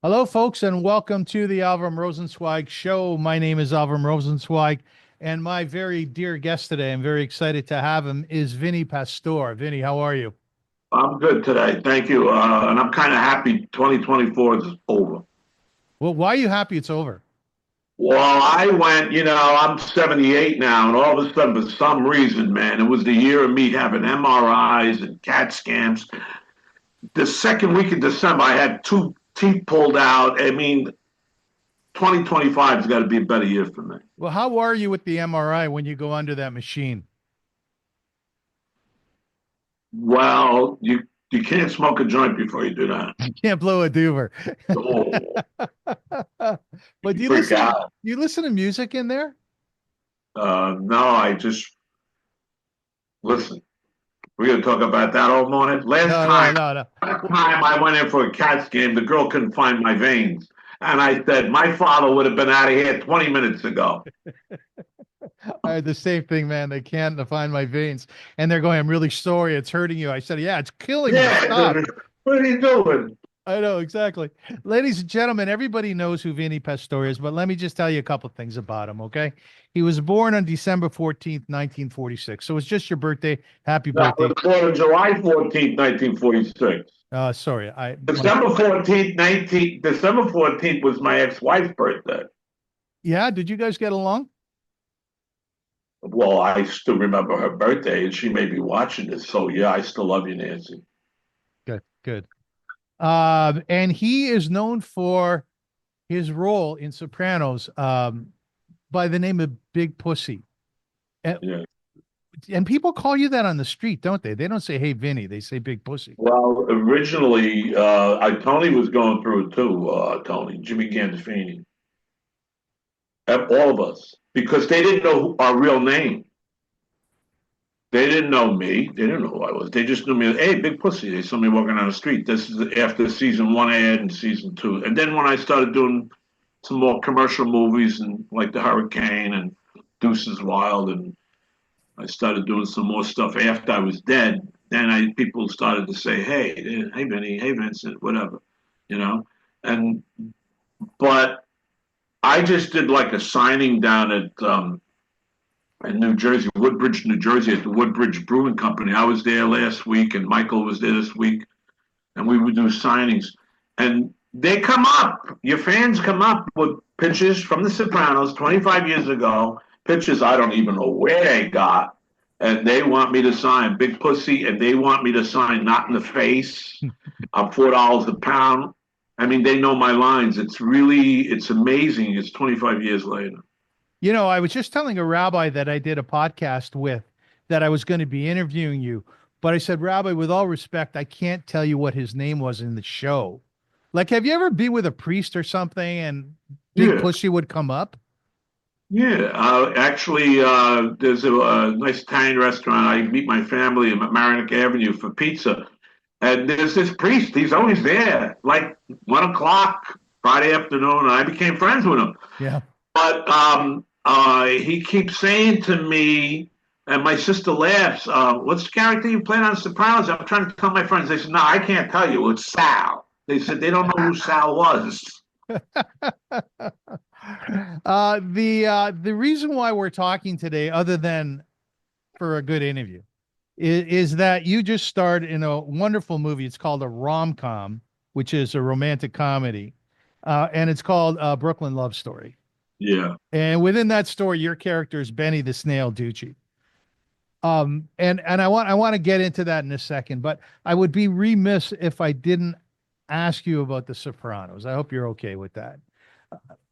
Hello, folks, and welcome to the Avrum Rosensweig Show. My name is Avrum Rosensweig, and my very dear guest today, I'm very excited to have him, is Vinny Pastore. Vinny, how are you? I'm good today. Thank you. And I'm kind of happy 2024 is over. Well, why are you happy it's over? Well, I went, I'm 78 now, and all of a sudden, for some reason, man, it was the year of me having MRIs and CAT scans. The second week of December, I had two teeth pulled out. I mean, 2025 has got to be a better year for me. Well, how are you with the MRI when you go under that machine? Well, you can't smoke a joint before you do that. You can't blow a doover. Oh, But you freak out. do you listen to music in there? No, I just listen. We're going to talk about that all morning. Last No, no, time no, no. That time I went in for a Cats game, the girl couldn't find my veins. And I said, my father would have been out of here 20 minutes ago. I had the same thing, man. They can't find my veins. And they're going, I'm really sorry. It's hurting you. I said, yeah, it's killing me. Stop. Yeah, what are you doing? I know exactly. Ladies and gentlemen, everybody knows who Vinny Pastore is, but let me just tell you a couple things about him, okay? He was born on December 14th, 1946. So it's just your birthday. Happy No, it birthday. was born on July 14th, 1946. Sorry, December 14th was my ex-wife's birthday. yeah, did you guys get along? Well, I still remember her birthday, and she may be watching this. So, yeah, I still love you, Nancy. Good, good. And he is known for his role in Sopranos, by the name of Big Pussy. And, Yeah. and people call you that on the street, don't they? They don't say, "Hey, Vinny." They say Big Pussy. Well, originally, Tony was going through it too, Tony, Jimmy Gandolfini. All of us, because they didn't know our real name. They didn't know me. They didn't know who I was. They just knew me as, hey, Big Pussy. They saw me walking down the street. This is after season one ad and season two. And then when I started doing some more commercial movies and like The Hurricane and Deuces Wild, and I started doing some more stuff after I was dead, then people started to say, hey, Vinny, hey, Vincent, whatever, you know? And, but I just did like a signing down at in New Jersey, Woodbridge, New Jersey, at the Woodbridge Brewing Company. I was there last week, and Michael was there this week, and we would do signings. And they come up, your fans come up with pictures from The Sopranos 25 years ago, pictures I don't even know where they got, and they want me to sign Big Pussy, and they want me to sign Not in the Face. I'm $4 a pound. I mean, they know my lines. It's amazing. It's 25 years later. You know, I was just telling a rabbi that I did a podcast with that I was going to be interviewing you, but I said, Rabbi, with all respect, I can't tell you what his name was in the show. Like, have you ever been with a priest or something and Big Yeah. Pussy would come up? Yeah, actually, there's a nice Italian restaurant. I meet my family at Marinick Avenue for pizza, and there's this priest. He's always there, like 1 o'clock Friday afternoon. And I became friends with him, Yeah. but he keeps saying to me, and my sister laughs. What's the character you played on Sopranos? I'm trying to tell my friends. They said, "No, I can't tell you. It's Sal." They said they don't know who Sal was. The reason why we're talking today, other than for a good interview, is that you just starred in a wonderful movie. It's called a rom-com, which is a romantic comedy, and it's called Brooklyn Love Story. Yeah. And within that story, your character is Benny the Snail Ducci. And I want to get into that in a second, but I would be remiss if I didn't ask you about The Sopranos. I hope you're okay with that.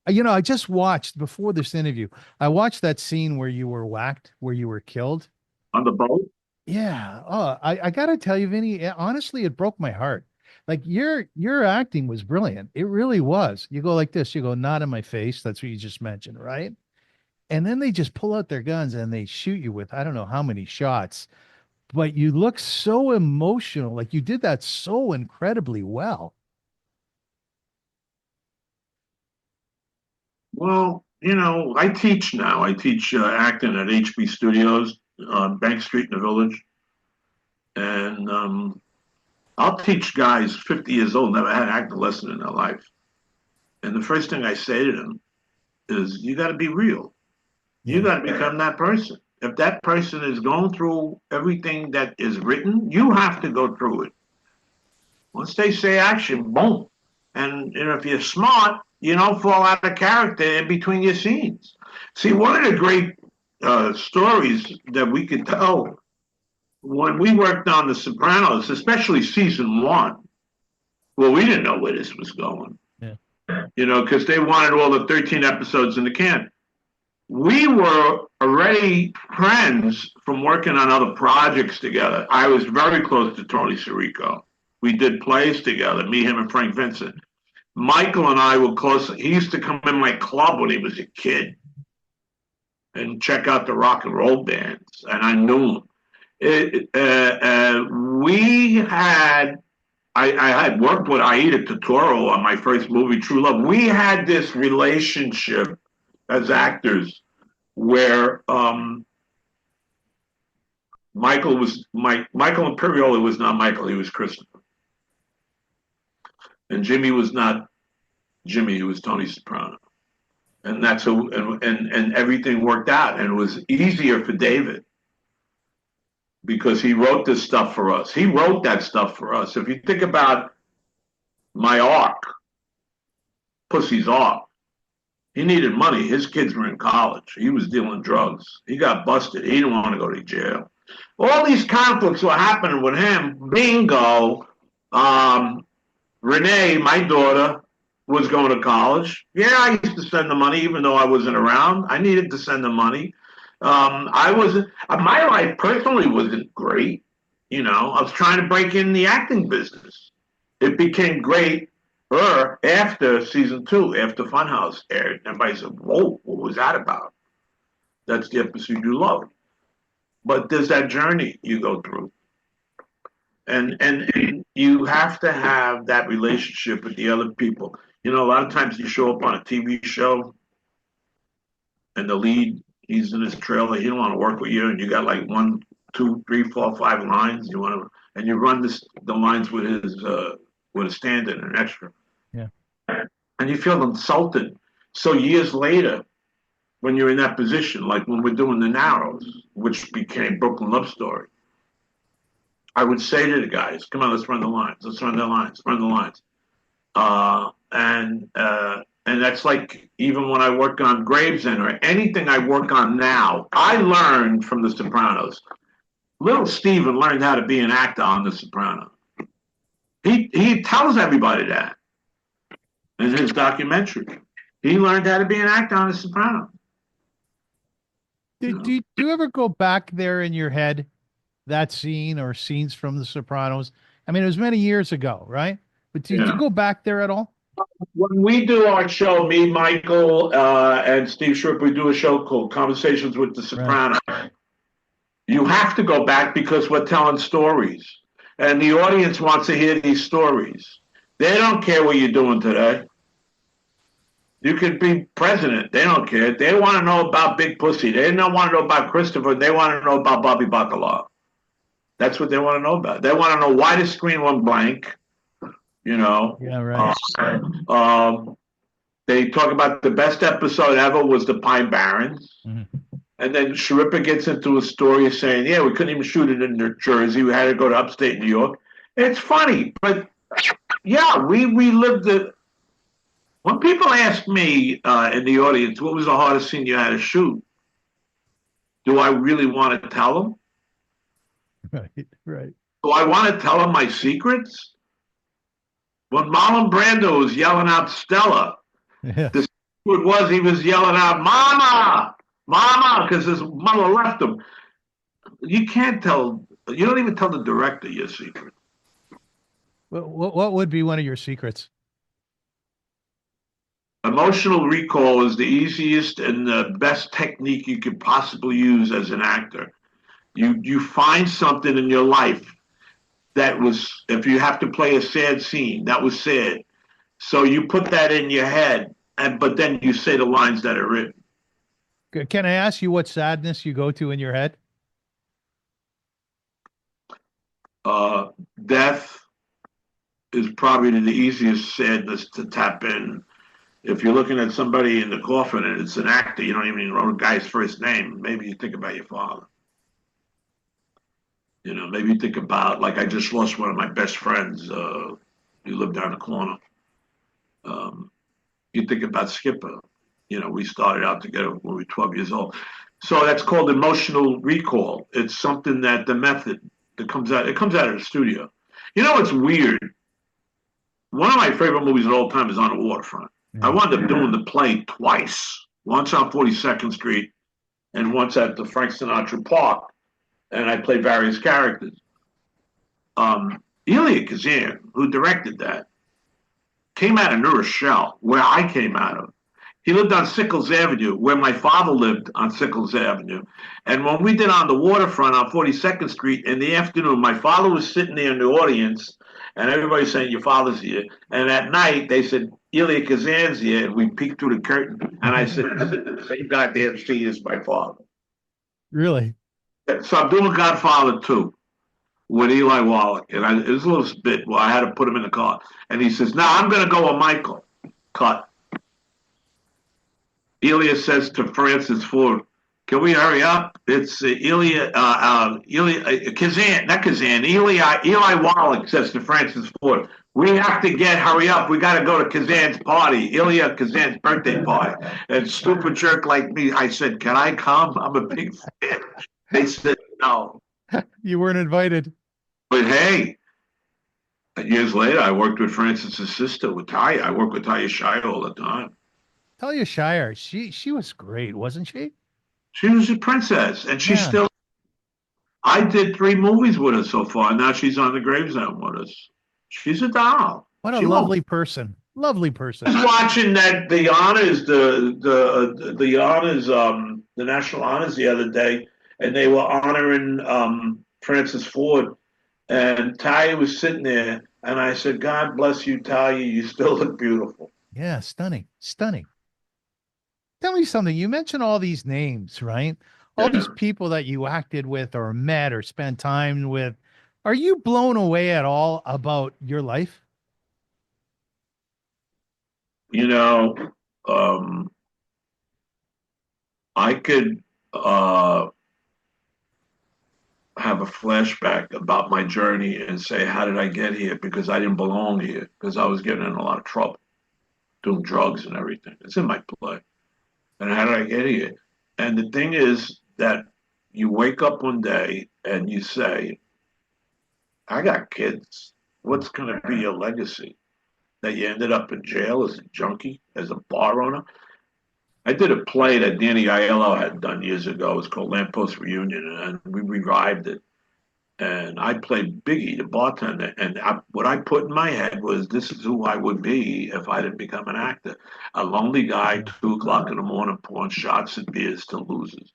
You know, I just watched before this interview. I watched that scene where you were whacked, where you were killed. On the boat. Yeah. Oh, I gotta tell you, Vinny, honestly, it broke my heart. Like your acting was brilliant. It really was. You go like this, you go, not in my face. That's what you just mentioned, right? And then they just pull out their guns and they shoot you with I don't know how many shots, but you look so emotional. Like you did that so incredibly well. Well, I teach now. I teach acting at HB Studios on Bank Street in the Village, and I'll teach guys 50 years old never had an acting lesson in their life. And the first thing I say to them is, you got to be real. You Yeah. got to become that person. If that person is going through everything that is written, you have to go through it. Once they say action, boom. And if you're smart, you don't fall out of character in between your scenes. See, one of the great stories that we could tell when we worked on The Sopranos, especially season one, well, we didn't know where this was going, Yeah. because they wanted all the 13 episodes in the can. We were already friends from working on other projects together. I was very close to Tony Sirico. We did plays together, me, him, and Frank Vincent. Michael and I were close. He used to come in my club when he was a kid and check out the rock and roll bands, and I knew him. We had I had worked with Aida Totoro on my first movie, True Love. We had this relationship as actors where Michael Imperioli was not Michael, he was Christopher. And Jimmy was not Jimmy, he was Tony Soprano. And that's who and everything worked out. And it was easier for David because he wrote this stuff for us. He wrote that stuff for us. If you think about my arc, Pussy's arc, he needed money. His kids were in college. He was dealing drugs. He got busted. He didn't want to go to jail. All these conflicts were happening with him. Bingo. Renee, my daughter, was going to college. Yeah, I used to send the money, even though I wasn't around. I needed to send the money. I wasn't. My life personally wasn't great. I was trying to break in the acting business. It became great after season 2, after Funhouse aired. Everybody said, "Whoa, what was that about?" That's the episode you love. But there's that journey you go through. And you have to have that relationship with the other people. A lot of times you show up on a TV show and the lead, he's in his trailer, he don't want to work with you, and you got like 1, 2, 3, 4, 5 lines. And you run the lines with a stand-in, an extra. Yeah. And you feel insulted. So years later, when you're in that position, like when we're doing The Narrows, which became Brooklyn Love Story, I would say to the guys, "Come on, let's run the lines. Let's run the lines. Run the lines." And that's like even when I work on Gravesend or anything I work on now, I learned from The Sopranos. Little Steven learned how to be an actor on The Sopranos. He tells everybody that in his documentary. He learned how to be an actor on The Sopranos. Do you ever go back there in your head, that scene or scenes from The Sopranos? I mean, it was many years ago, right? But did you Yeah. go back there at all? When we do our show, me, Michael, and Steve Schripp, we do a show called Conversations with the Right. Sopranos. You have to go back because we're telling stories. And the audience wants to hear these stories. They don't care what you're doing today. You could be president. They don't care. They want to know about Big Pussy. They don't want to know about Christopher. They want to know about Bobby Bacala. That's what they want to know about. They want to know why the screen went blank. Yeah, right. They talk about the best episode ever was the Pine Barrens. Mm-hmm. And then Sharippa gets into a story saying, yeah, we couldn't even shoot it in New Jersey. We had to go to upstate New York. It's funny, but yeah, we relived it. When people ask me in the audience, what was the hardest scene you had to shoot? Do I really want to tell them? Right, right. Do I want to tell them my secrets? When Marlon Brando was yelling out Stella, Yeah. the secret was he was yelling out, Mama! Mama! Because his mother left him. You can't tell, you don't even tell the director your secret. What would be one of your secrets? Emotional recall is the easiest and the best technique you could possibly use as an actor. You find something in your life that was, if you have to play a sad scene, that was sad. So you put that in your head, but then you say the lines that are written. Can I ask you what sadness you go to in your head? Death is probably the easiest sadness to tap in. If you're looking at somebody in the coffin and it's an actor, you don't even know the guy's first name. Maybe you think about your father. Maybe you think about, like, I just lost one of my best friends. He lived down the corner. Um, you think about Skipper. We started out together when we were 12 years old. So that's called emotional recall. It's something that the method that comes out, it comes out of the studio. It's weird. One of my favorite movies of all time is On the Waterfront. I Yeah. wound up doing the play twice, once on 42nd Street and once at the Frank Sinatra Park. And I played various characters. Elia Kazan, who directed that, came out of New Rochelle, where I came out of. He lived on Sickles Avenue, where my father lived on Sickles Avenue. And when we did On the Waterfront on 42nd Street in the afternoon, my father was sitting there in the audience, and everybody's saying, your father's here. And at night, they said, Elia Kazan's here, and we peeked through the curtain. And I said, the same goddamn seat as my father. Really? So I'm doing Godfather 2 with Eli Wallach. And it was a little bit, well, I had to put him in the car. And he says, no, I'm going to go with Michael. Cut. Elia says to Francis Ford, can we hurry up? It's Elia Kazan, not Kazan, Eli Wallach says to Francis Ford, we have to hurry up. We got to go to Kazan's party, Elia Kazan's birthday party. And stupid jerk like me, I said, can I come? I'm a big fan. They said, no. You weren't invited. But hey, years later, I worked with Francis's sister, with Taya. I work with Taya Shire all the time. Talia Shire, she was great, wasn't she? She was a princess, and she's Yeah. still. I did 3 movies with her so far. Now she's on the gravestone with us. She's a doll. What a She won't. lovely person. Lovely I person. was watching that the honors, the honors, the national honors the other day, and they were honoring Francis Ford, and Talia was sitting there, and I said, "God bless you, Talia. You still look beautiful." Yeah, stunning. Stunning. Tell me something. You mentioned all these names, right? All Yeah. these people that you acted with or met or spent time with. Are you blown away at all about your life? You know, um, I could have a flashback about my journey and say, how did I get here? Because I didn't belong here, because I was getting in a lot of trouble, doing drugs and everything. It's in my play. And how did I get here? And the thing is that you wake up one day and you say, I got kids. What's going to be your legacy? That you ended up in jail as a junkie, as a bar owner? I did a play that Danny Aiello had done years ago. It was called Lamppost Reunion, and we revived it. And I played Biggie, the bartender. And what I put in my head was, this is who I would be if I didn't become an actor. A lonely guy, 2 o'clock in the morning, pouring shots and beers to losers.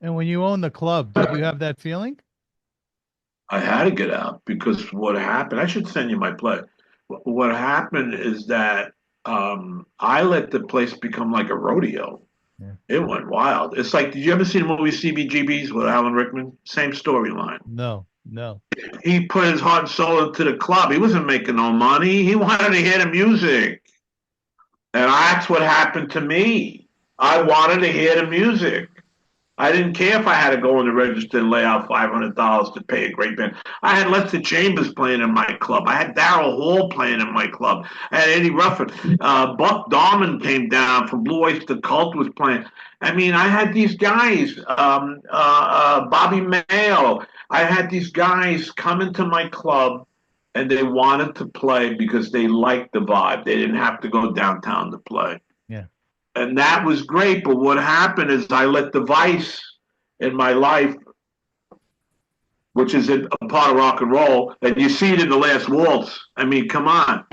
And when you owned the club, did you have that feeling? I had to get out because what happened, I should send you my play. What happened is that I let the place become like a rodeo. Yeah. It went wild. It's like, did you ever see the movie CBGBs with Alan Rickman? Same storyline. No, no. He put his heart and soul into the club. He wasn't making no money. He wanted to hear the music. And that's what happened to me. I wanted to hear the music. I didn't care if I had to go in the register and lay out $500 to pay a great band. I had Lester Chambers playing in my club. I had Daryl Hall playing in my club. I had Eddie Ruffin. Buck Darman came down from Blue Oyster Cult was playing. I mean, I had these guys, Bobby Mayo. I had these guys come into my club and they wanted to play because they liked the vibe. They didn't have to go downtown to play. Yeah. And that was great. But what happened is I let the vice in my life, which is a part of rock and roll, and you see it in the last waltz. I mean, come on.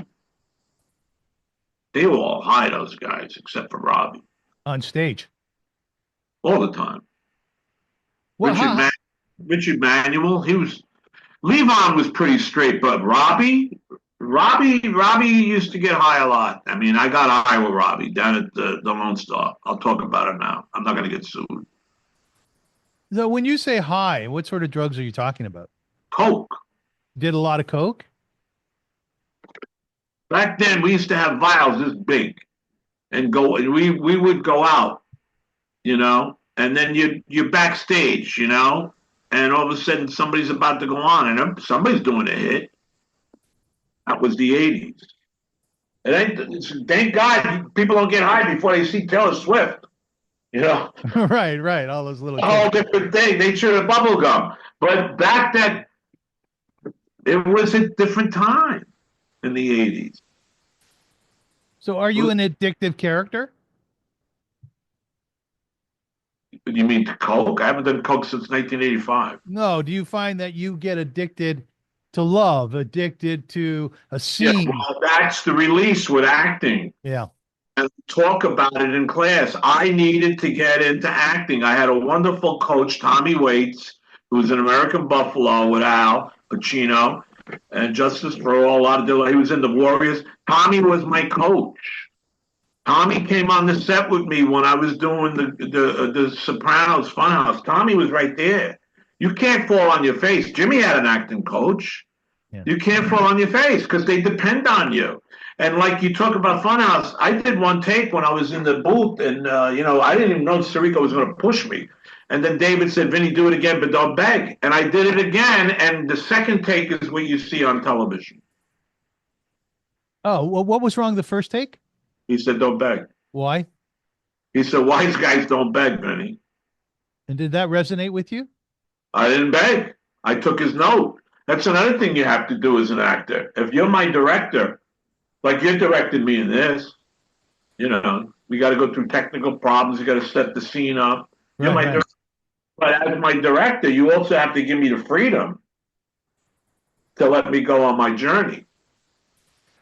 They were all high, those guys, except for Robbie, On stage. all the time. Well, Richard, how, Richard Manuel, he was, Levon was pretty straight, but Robbie used to get high a lot. I mean, I got high with Robbie down at the Lone Star. I'll talk about it now. I'm not going to get sued. so when you say high, what sort of drugs are you talking about? Coke. Did a lot of coke? Back then, we used to have vials this big and go. And we would go out, and then you're backstage, and all of a sudden somebody's about to go on, and somebody's doing a hit. That was the '80s. It ain't. Thank God people don't get high before they see Taylor Swift. You know, Right, right. All those little a kids. whole different thing. They chew the bubble gum, but back then it was a different time in the '80s. So are you an addictive character? You mean to Coke? I haven't done Coke since 1985. No. Do you find that you get addicted to love, addicted to a Yeah, scene? well, that's the release with acting. Yeah. And talk about it in class. I needed to get into acting. I had a wonderful coach, Tommy Waits, who was in American Buffalo with Al Pacino and Justice for All. A lot of he was in the Warriors. Tommy was my coach. Tommy came on the set with me when I was doing the Sopranos Funhouse. Tommy was right there. You can't fall on your face. Jimmy had an acting coach. Yeah. You can't fall on your face because they depend on you. And like you talk about Funhouse, I did one take when I was in the booth, and I didn't even know Sirico was going to push me. And then David said, "Vinny, do it again, but don't beg." And I did it again, and the second take is what you see on television. Oh, well, what was wrong the first take? He said, "Don't beg." Why? He said, "Wise guys don't beg, Vinny." And did that resonate with you? I didn't beg. I took his note. That's another thing you have to do as an actor. If you're my director, like you directed me in this, we got to go through technical problems. You got to set the scene up. You're Right, my right. director. But as my director, you also have to give me the freedom to let me go on my journey.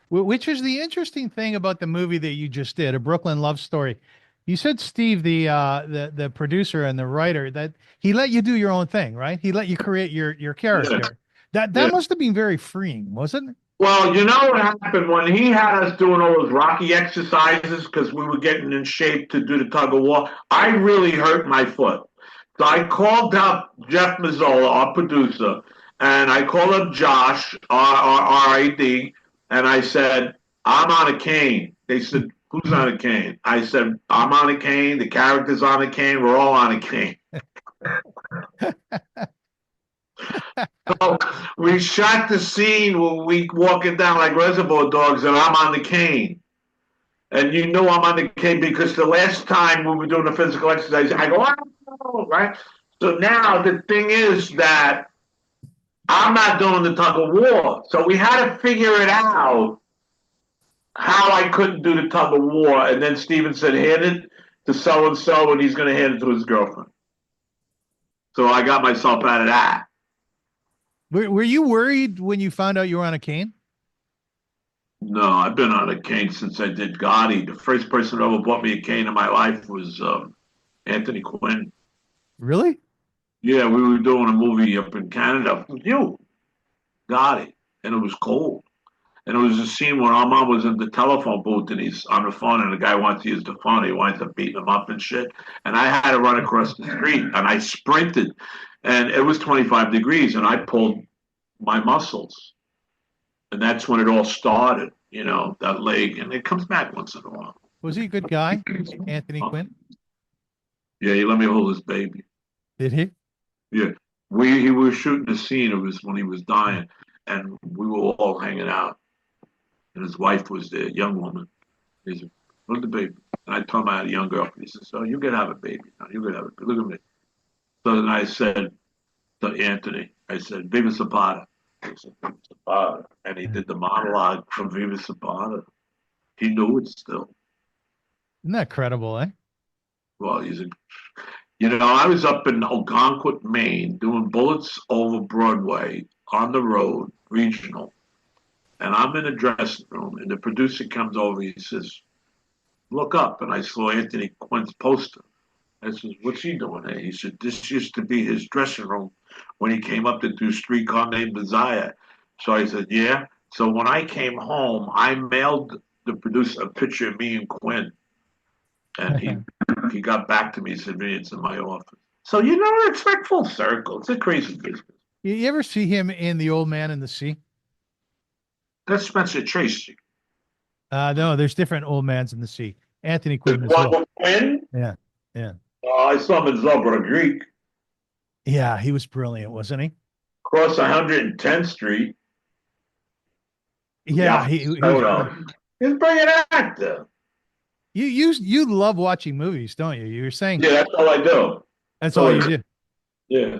Which is the interesting thing about the movie that you just did, A Brooklyn Love Story. You said Steve, the producer and the writer, that he let you do your own thing, right? He let you create your Yeah. character. That Yeah. must have been very freeing, wasn't it? Well, you know what happened when he had us doing all those Rocky exercises because we were getting in shape to do the tug of war? I really hurt my foot. So I called up Jeff Mazzola, our producer, and I called up Josh, our RID, and I said, "I'm on a cane." They said, "Who's on a cane?" I said, "I'm on a cane. The character's on a cane. We're all on a cane." So we shot the scene where we walking down like Reservoir Dogs, and I'm on the cane. And you know I'm on the cane because the last time we were doing the physical exercise, I go, "Oh," right? So now the thing is that I'm not doing the tug of war. So we had to figure it out how I couldn't do the tug of war. And then Steven said, "Hand it to so and so, and he's going to hand it to his girlfriend." So I got myself out of that. Were you worried when you found out you were on a cane? No, I've been on a cane since I did Gotti. The first person who ever bought me a cane in my life was Anthony Quinn. Really? Yeah, we were doing a movie up in Canada with you, Gotti, and it was cold. And it was a scene where Armand was in the telephone booth and he's on the phone and the guy wants to use the phone. He winds up beating him up and shit. And I had to run across the street and I sprinted and it was 25 degrees and I pulled my muscles. And that's when it all started, that leg. And it comes back once in a while. Was he a good guy, Anthony Quinn? Yeah, he let me hold his baby. Did he? Yeah. He was shooting a scene. It was when he was dying and we were all hanging out. And his wife was there, young woman. He said, "Look at the baby." And I told him I had a young girlfriend. He said, "So you could have a baby now. You could have a baby. Look at me." So then I said to Anthony, I said, "Viva Zapata." He said, "Viva Zapata." And he did the monologue from Viva Zapata. He knew it still. Isn't that credible, eh? Well, I was up in Algonquin, Maine, doing Bullets Over Broadway on the road, regional. And I'm in a dressing room, and the producer comes over. He says, "Look up." And I saw Anthony Quinn's poster. I said, "What's he doing there?" He said, "This used to be his dressing room when he came up to do Streetcar Named Desire." So I said, "Yeah." So when I came home, I mailed the producer a picture of me and Quinn. And he got back to me. He said, "It's in my office." So, it's like full circle. It's a crazy business. You ever see him in The Old Man and the Sea? That's Spencer Tracy. No, there's different old mans in the sea. Anthony There's Quinn as one well. with Quinn. Yeah, yeah, I saw him in Zobra Greek, yeah. He was brilliant, wasn't he? across 110th Street. Yeah, Yeah, he was brilliant. photo. He's a brilliant actor. You love watching movies, don't you? You were saying Yeah, that's all I do. that's all So you it's, do. yeah.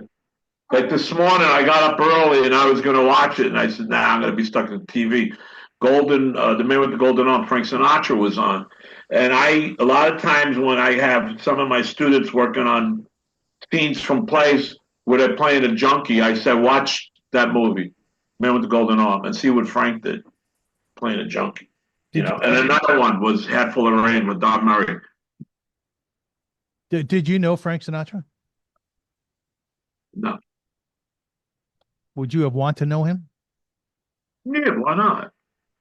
Like this morning, I got up early and I was going to watch it, and I said, "Nah, I'm going to be stuck in TV." The Man with the Golden Arm, Frank Sinatra was on, and a lot of times when I have some of my students working on scenes from plays where they're playing a junkie, I said, "Watch that movie, Man with the Golden Arm, and see what Frank did playing a junkie." Did you And another one was Hatful of Rain with Don Murray. did you know Frank Sinatra? No, Would you have want to know him? yeah, why not?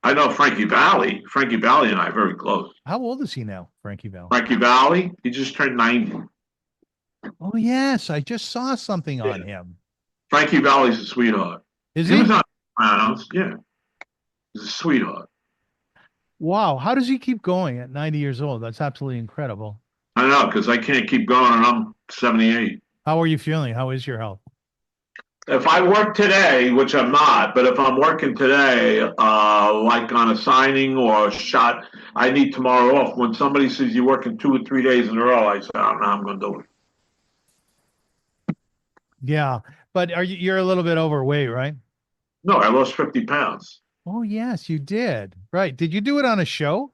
I know Frankie Valli. Frankie Valli and I are very close. How old is he now, Frankie Valli? Frankie Valli, he just turned 90. Oh yes, I just saw something Yeah. on him. Frankie Valli's a sweetheart. Is He was he? on Sopranos. Yeah, he's a sweetheart. Wow, how does he keep going at 90 years old? That's absolutely incredible. I know, because I can't keep going and I'm 78. How are you feeling? How is your health? If I work today, which I'm not, but if I'm working today, like on a signing or a shot, I need tomorrow off. When somebody says you're working 2 or 3 days in a row, I say, oh, no, I'm going to do it. Yeah, but you're a little bit overweight, right? No, I lost 50 pounds. Oh yes, you did. Right. Did you do it on a show?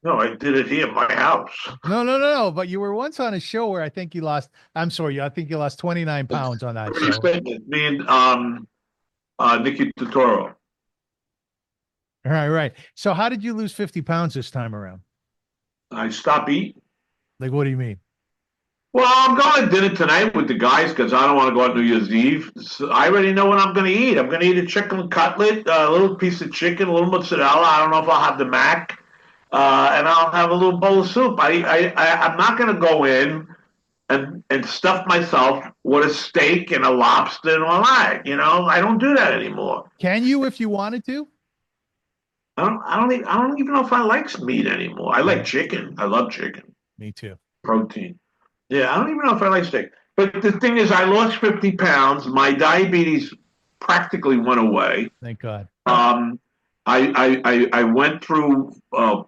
No, I did it here at my house. No, no, no, no. But you were once on a show where I think you lost, I'm sorry, I think you lost 29 pounds on that show. Me and Nikki Totoro. Right, right. So how did you lose 50 pounds this time around? I stopped eating. Like, what do you mean? Well, I'm going to dinner tonight with the guys because I don't want to go out New Year's Eve. So I already know what I'm going to eat. I'm going to eat a chicken cutlet, a little piece of chicken, a little mozzarella. I don't know if I'll have the mac, and I'll have a little bowl of soup. I'm not going to go in and stuff myself with a steak and a lobster and all that. I don't do that anymore. Can you if you wanted to? I don't even know if I like meat anymore. I like chicken. I love chicken, Me too. protein. Yeah, I don't even know if I like steak. But the thing is, I lost 50 pounds. My diabetes practically went away. Thank God. I went through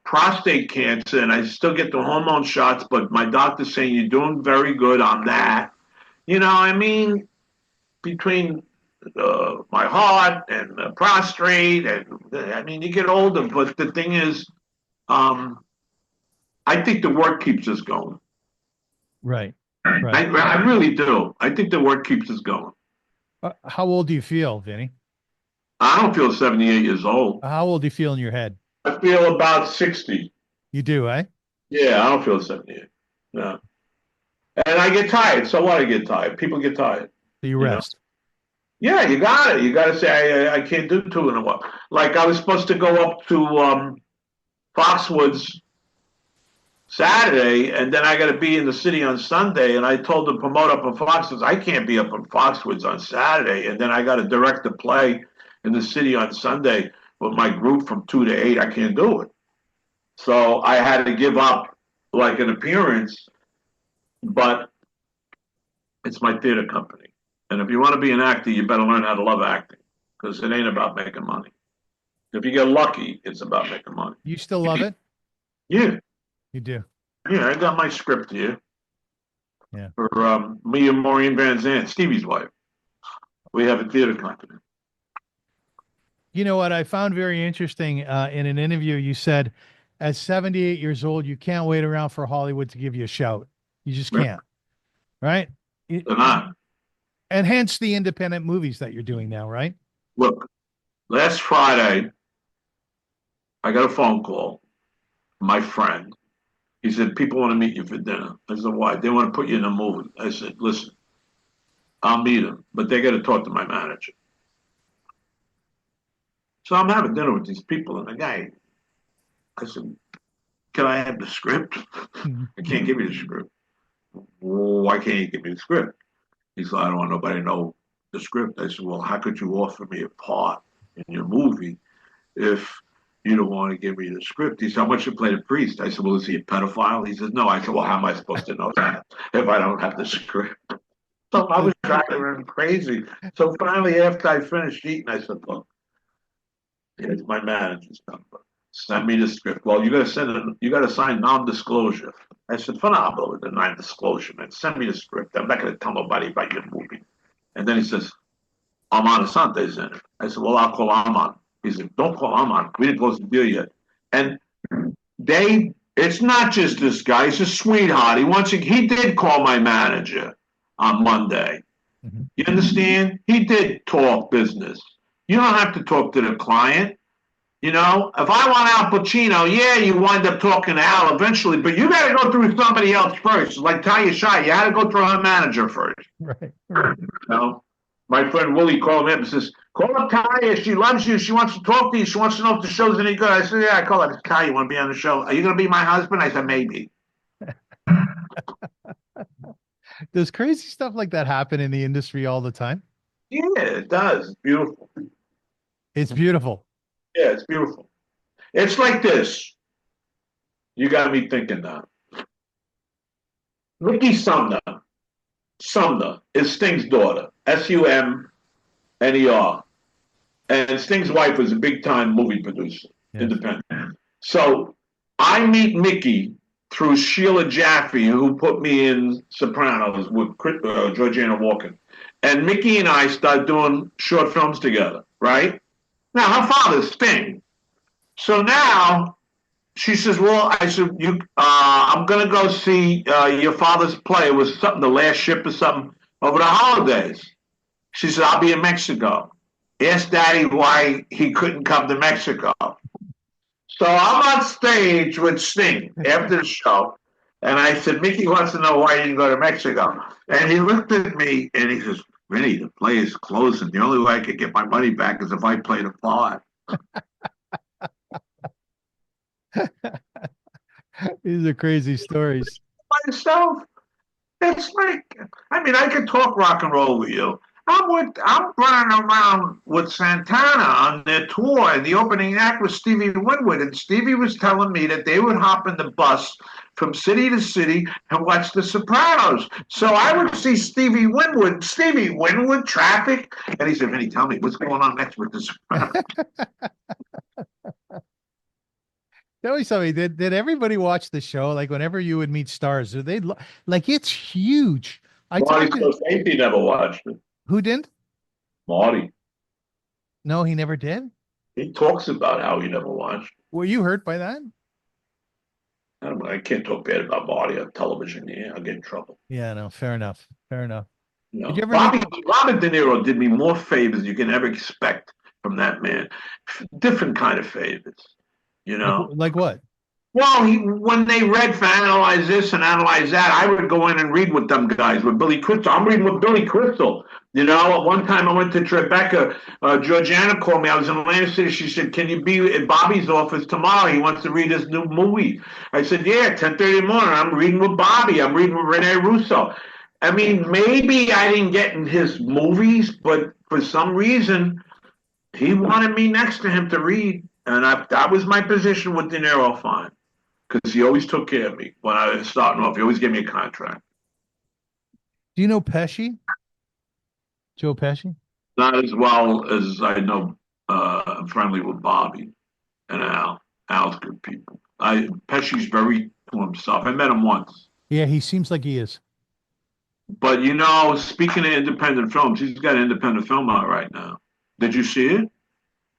prostate cancer, and I still get the hormone shots. But my doctor's saying you're doing very good on that. I mean, between my heart and the prostate, and I mean, you get older. But the thing is, I think the work keeps us going. Right. I, Right. I really do. I think the work keeps us going. How old do you feel, Vinny? I don't feel 78 years old. How old do you feel in your head? I feel about 60. You do, eh? Yeah, I don't feel 78. No. And I get tired. So what? I get tired. People get tired. So you You know? rest. Yeah, you got it. You got to say, I can't do two in a while. Like I was supposed to go up to Foxwoods Saturday, and then I got to be in the city on Sunday. And I told the promoter up in Foxwoods, I can't be up in Foxwoods on Saturday. And then I got to direct a play in the city on Sunday with my group from 2 to 8. I can't do it. So I had to give up like an appearance, but it's my theater company. And if you want to be an actor, you better learn how to love acting because it ain't about making money. If you get lucky, it's about making money. You still love it? Yeah, You do. yeah. I got my script here Yeah. for me and Maureen Van Zandt, Stevie's wife. We have a theater company. You know what I found very interesting in an interview, you said at 78 years old, you can't wait around for Hollywood to give you a shout. You just can't, right? They're not. And hence the independent movies that you're doing now, right? Look, last Friday, I got a phone call. My friend, he said, people want to meet you for dinner. I said, why? They want to put you in a movie. I said, listen, I'll meet them, but they got to talk to my manager. So I'm having dinner with these people, and the guy, I said, can I have the script? I can't give you the script. Why can't you give me the script? He said, I don't want nobody to know the script. I said, well, how could you offer me a part in your movie if You don't want to give me the script. He said, how much you play the priest? I said, well, is he a pedophile? He says, no. I said, well, how am I supposed to know that if I don't have the script? So I was driving him crazy. So finally, after I finished eating, I said, look, here's my manager's number. Send me the script. Well, you got to sign non-disclosure. I said, phenomenal with the non-disclosure, man. Send me the script. I'm not going to tell nobody about your movie. And then he says, Armand Asante's in it. I said, well, I'll call Armand. He said, don't call Armand. We didn't close the deal yet. And it's not just this guy. He's a sweetheart. He did call my manager on Monday. Mhm. You understand? He did talk business. You don't have to talk to the client. You know, if I want Al Pacino, yeah, you wind up talking to Al eventually, but you got to go through somebody else first. Like Talia Shire, you had to go through her manager first. Right, right. You know, my friend Willie called me up and says, "Call up Talia. She loves you. She wants to talk to you. She wants to know if the show's any good." I said, "Yeah." I call her. Talia, you want to be on the show? Are you going to be my husband? I said, "Maybe." Does crazy stuff like that happen in the industry all the time? Yeah, it does. It's beautiful. It's beautiful. Yeah, it's beautiful. It's like this. You got me thinking now. Ricky Sumner is Sting's daughter, Sumner. And Sting's wife was a big time movie producer, Yes. independent. So I meet Mickey through Sheila Jaffe, who put me in Sopranos with Georgiana Walken. And Mickey and I start doing short films together, right? Now, her father's Sting. So now she says, well, I said, I'm going to go see your father's play. It was something, The Last Ship or something, over the holidays. She said, I'll be in Mexico. Asked Daddy why he couldn't come to Mexico. So I'm on stage with Sting after the show. And I said, Mickey wants to know why you didn't go to Mexico. And he looked at me and he says, Vinny, the play is closing. The only way I could get my money back is if I played a part. These are crazy stories. Myself, it's like, I mean, I could talk rock and roll with you. I'm running around with Santana on their tour, and the opening act was Stevie Winwood, and Stevie was telling me that they would hop in the bus from city to city and watch The Sopranos. So I would see Stevie Winwood, traffic, and he said, "Vinny, tell me what's going on next with The Sopranos." Tell me something. Did everybody watch the show? Like whenever you would meet stars, do they like it's huge? I Marty talked to Scorsese never watched it. who didn't? Marty, No, he never did. he talks about how he never watched. Were you hurt by that? I can't talk bad about Marty on television. Yeah, I'll get in trouble. Yeah, no, fair enough. Fair enough. You Did you know, ever meet? Robert De Niro did me more favors you can ever expect from that man. Different kind of favors, you Like know. like what? Well, when they read for Analyze This and Analyze That, I would go in and read with them guys, with Billy Crystal. I'm reading with Billy Crystal. You know, at one time I went to Tribeca. Georgiana called me. I was in Atlantic City. She said, can you be at Bobby's office tomorrow? He wants to read his new movie. I said, yeah, 10:30 in the morning. I'm reading with Bobby. I'm reading with Rene Russo. I mean, maybe I didn't get in his movies, but for some reason, he wanted me next to him to read. And that was my position with De Niro, fine. Because he always took care of me when I was starting off. He always gave me a contract. Do you know Pesci? Joe Pesci? Not as well as I know. I'm friendly with Bobby and Al. Al's good people. Pesci's very to himself. I met him once. Yeah, he seems like he is. But you know, speaking of independent films, he's got an independent film out right now. Did you see it?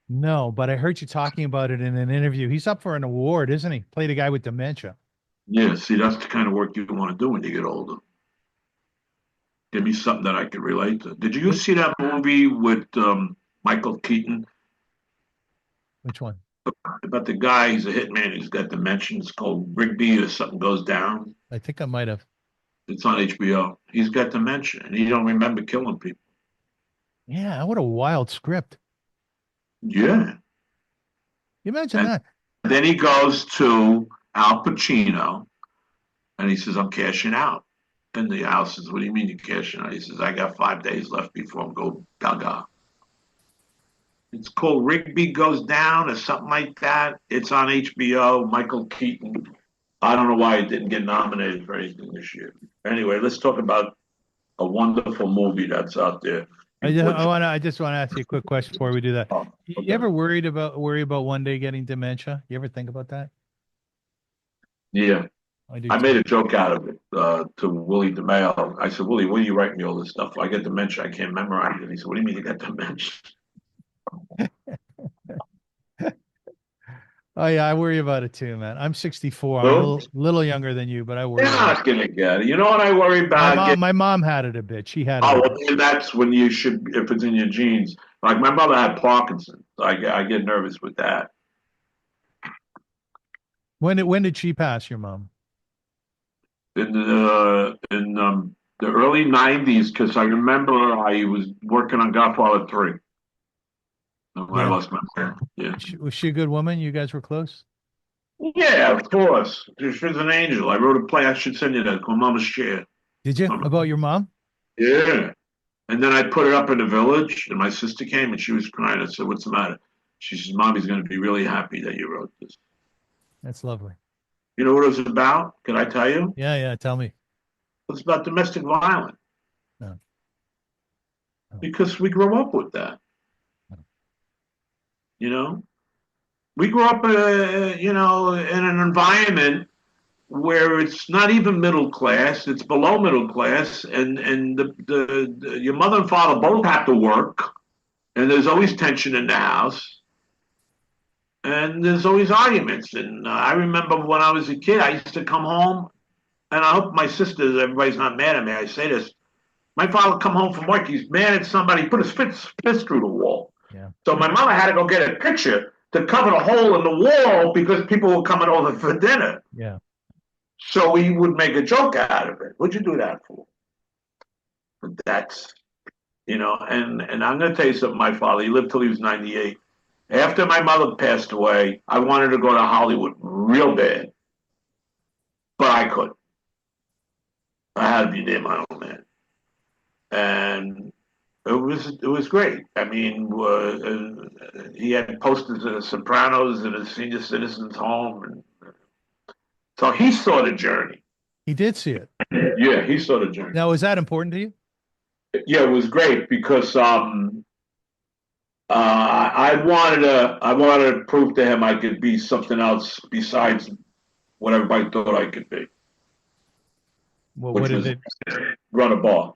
No, but I heard you talking about it in an interview. He's up for an award, isn't he? Played a guy with dementia. Yeah, see, that's the kind of work you want to do when you get older. Give me something that I could relate to. Did you It, see that movie with Michael Keaton which one? about the guy? He's a hitman. He's got dementia. It's called Rigby or something goes down. I think I might have. It's on HBO. He's got dementia and he don't remember killing people. Yeah, what a wild script. Yeah. You imagine And that. then he goes to Al Pacino and he says, I'm cashing out. And the Al says, what do you mean you're cashing out? He says, I got 5 days left before I'm go gaga. It's called Rigby Goes Down or something like that. It's on HBO. Michael Keaton. I don't know why it didn't get nominated for anything this year. Anyway, let's talk about a wonderful movie that's out there. Before, I just want to ask you a quick question before we do that. oh, You okay. ever worry about one day getting dementia? You ever think about that? Yeah, I do I made too. a joke out of it to Willie DeMayo. I said, Willie, what are you writing me all this stuff? I get dementia. I can't memorize it. He said, what do you mean you got dementia? Oh yeah, I worry about it too, man. I'm 64. I'm a So little younger than you, but I you're worry about it. not gonna get it. You know what I worry about? My mom had it a bit. She had it a Oh, bit. well, then that's when you should, if it's in your genes. Like my mother had Parkinson's. I get nervous with that. When did she pass, your mom? In the early '90s, because I remember I was working on Godfather 3 when I Yeah. lost my mother. Yeah, Was she a good woman? You guys were close? yeah, of course. She's an angel. I wrote a play. I should send you that called Mama's Chair. Did you? About your mom? Yeah, and then I put it up in the village, and my sister came and she was crying. I said, "What's the matter?" She says, "Mommy's going to be really happy that you wrote this." That's lovely. You know what it was about? Can I tell you? Yeah, yeah. Tell me. It's about domestic violence No, no, because we grew up with that. no. You know, we grew up, in an environment where it's not even middle class; it's below middle class, and your mother and father both have to work, and there's always tension in the house, and there's always arguments. And I remember when I was a kid, I used to come home, and I hope my sisters, everybody's not mad at me. I say this: my father would come home from work, he's mad at somebody, put his fist through the wall. Yeah. So my mother had to go get a picture to cover the hole in the wall because people were coming over for dinner. Yeah. So he would make a joke out of it. What'd you do that for? But that's, and I'm going to tell you something. My father, he lived till he was 98. After my mother passed away, I wanted to go to Hollywood real bad, but I couldn't. I had to be near my own man, and it was great. I mean, he had posters of the Sopranos in a senior citizens home, and so he saw the journey. He did see it. Yeah, he saw the journey. Now, was that important to you? Yeah, it was great because I wanted to prove to him I could be something else besides what everybody thought I could be, Well, what which did was it? run a bar.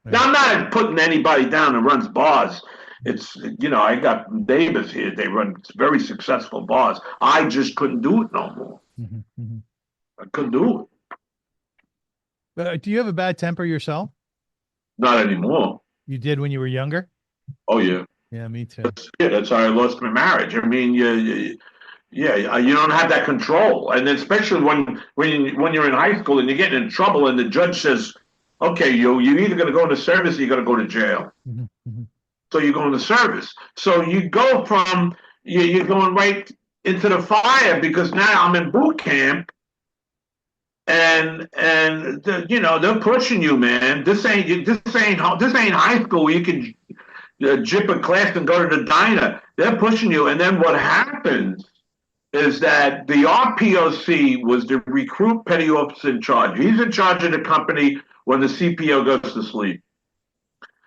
Now Yeah. I'm not putting anybody down that runs bars. It's I got neighbors here. They run very successful bars. I just couldn't do it no more. Mhm, mhm. I couldn't do it. Do you have a bad temper yourself? Not anymore. You did when you were younger? Oh yeah. Yeah, me too. Yeah, that's how I lost my marriage. I mean, yeah, you don't have that control, and especially when you're in high school and you're getting in trouble, and the judge says, "Okay, you're either going to go into service or you're going to go to jail." Mhm, mhm. So you go into service. So you go from you're going right into the fire because now I'm in boot camp, and they're pushing you, man. This ain't high school where you can jip a class and go to the diner. They're pushing you, and then what happens is that the RPOC was the recruit petty officer in charge. He's in charge of the company when the CPO goes to sleep.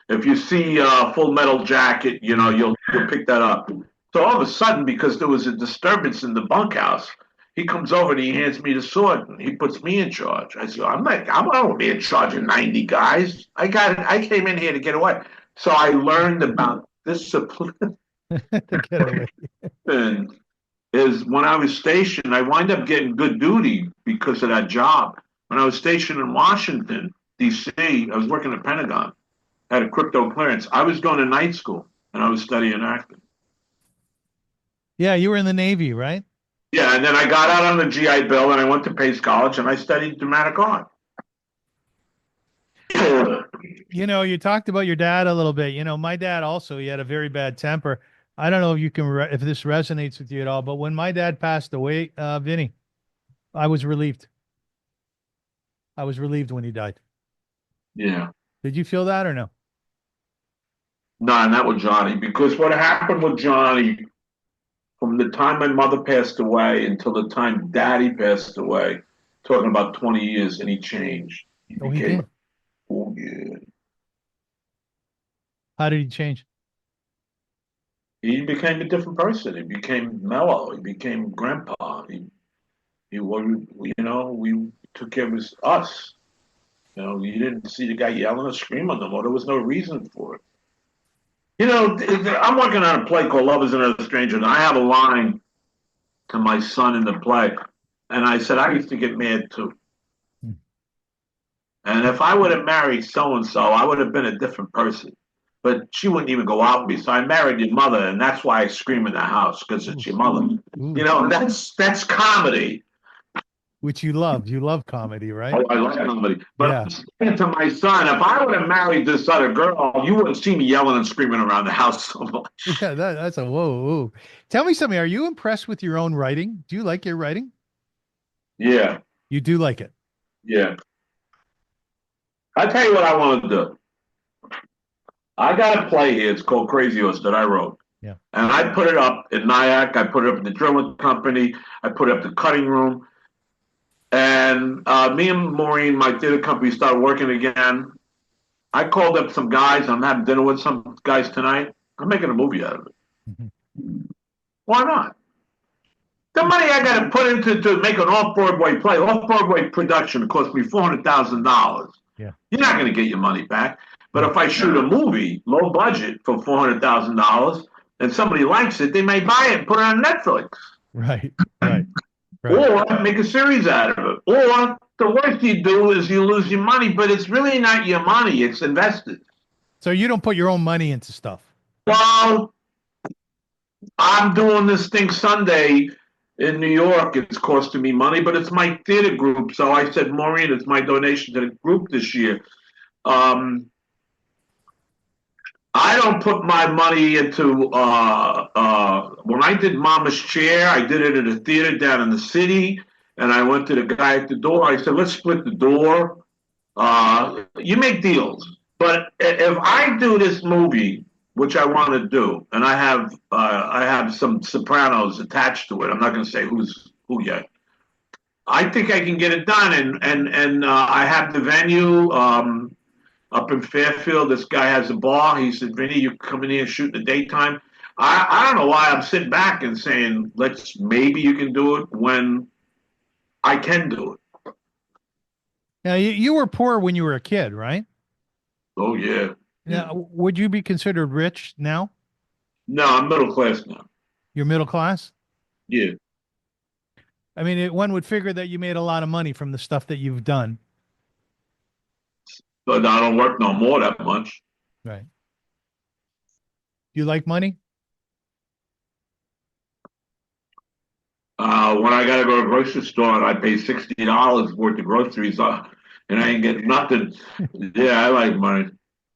If you see Full Metal Jacket, Yeah. you'll pick that up. So all of a sudden, because there was a disturbance in the bunkhouse, he comes over and he hands me the sword and he puts me in charge. I said, I don't want to be in charge of 90 guys. I came in here to get away. So I learned about discipline To get away. is when I was stationed, I wind up getting good duty because of that job. When I was stationed in Washington, D.C., I was working at Pentagon, had a crypto clearance. I was going to night school and I was studying acting. Yeah, you were in the Navy, right? Yeah, and then I got out on the GI Bill and I went to Pace College and I studied dramatic art. You talked about your dad a little bit. My dad also, he had a very bad temper. I don't know if you can if this resonates with you at all, but when my dad passed away, Vinny, I was relieved. I was relieved when he died. Yeah. Did you feel that or no? No, not with Johnny, because what happened with Johnny from the time my mother passed away until the time Daddy passed away, talking about 20 years, and he changed. He Oh, he became, did. oh yeah, How did he change? he became a different person. He became mellow. He became grandpa. He was, we took care of us. You didn't see the guy yelling or screaming no more. There was no reason for it. I'm working on a play called Love is Another Stranger, and I have a line to my son in the play, and I said I used to get mad too. Hmm. And if I would have married so and so, I would have been a different person. But she wouldn't even go out with me. So I married your mother, and that's why I scream in the house because it's Ooh, your mother. ooh. That's comedy. Which you love. You love comedy, right? Oh, I like comedy. But Yeah. I'm saying to my son, if I would have married this other girl, you wouldn't see me yelling and screaming around the house so much. Yeah, that's a whoa, whoa. Tell me something. Are you impressed with your own writing? Do you like your writing? Yeah, You do like it. yeah. I tell you what I want to do. I got a play here. It's called Crazy Horse that I wrote. Yeah. And I put it up in Nyack. I put it up in the drilling company. I put it up the cutting room. And me and Maureen, my theater company, started working again. I called up some guys. I'm having dinner with some guys tonight. I'm making a movie out of it. Mhm. Why not? The money I got to put into to make an off-Broadway play, off-Broadway production, cost me $400,000. Yeah. You're not going to get your money back. But No. if I shoot a movie, low budget, for $400,000, and somebody likes it, they may buy it and put it on Netflix, Right. Right. Right. or make a series out of it. Or the worst you do is you lose your money, but it's really not your money; it's invested. So you don't put your own money into stuff. Well, I'm doing this thing Sunday in New York. It's costing me money, but it's my theater group. So I said, Maureen, it's my donation to the group this year. Um, I don't put my money into when I did Mama's Chair, I did it at a theater down in the city, and I went to the guy at the door. I said, let's split the door. You make deals. But if I do this movie, which I want to do, and I have some Sopranos attached to it. I'm not going to say who's who yet. I think I can get it done, and I have the venue. Up in Fairfield. This guy has a bar. He said, Vinny, you come in here and shoot in the daytime. I don't know why I'm sitting back and saying, maybe you can do it when I can do it. Now, you were poor when you were a kid, right? Oh, yeah. Yeah. Now, would you be considered rich now? No, I'm middle class now. You're middle class? Yeah. I mean, one would figure that you made a lot of money from the stuff that you've done. But I don't work no more that much. Right. Do you like money? When I got to go to the grocery store and I pay $60 worth of groceries and I ain't get nothing, yeah, I like money.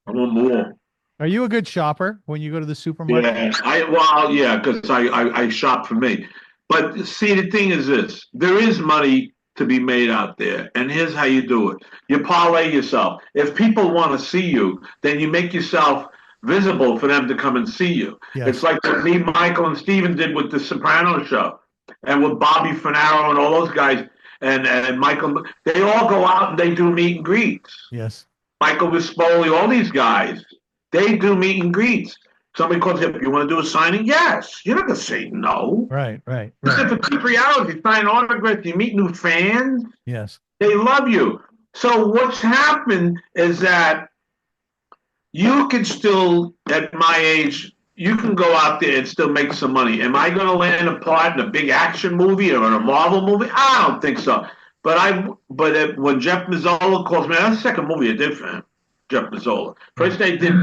I want more. Are you a good shopper when you go to the supermarket? Yeah, yeah, because I shop for me. But see, the thing is this: there is money to be made out there, and here's how you do it: you parlay yourself. If people want to see you, then you make yourself visible for them to come and see you. It's Yes. like what me, Michael, and Steven did with the Sopranos show, and with Bobby Finaro and all those guys, and Michael. They all go out and they do meet and greets. Yes. Michael Vispoli, all these guys, they do meet and greets. Somebody calls you up, you want to do a signing? Yes. You're not going to say no. Right. Right. You Right. sit for 2, 3 hours, you sign autographs, you meet new fans. Yes. They love you. So what's happened is that you can still, at my age, you can go out there and still make some money. Am I going to land a part in a big action movie or in a Marvel movie? I don't think so. When Jeff Mazzola calls me, that's the second movie I did for him, Jeff Mazzola. First, I did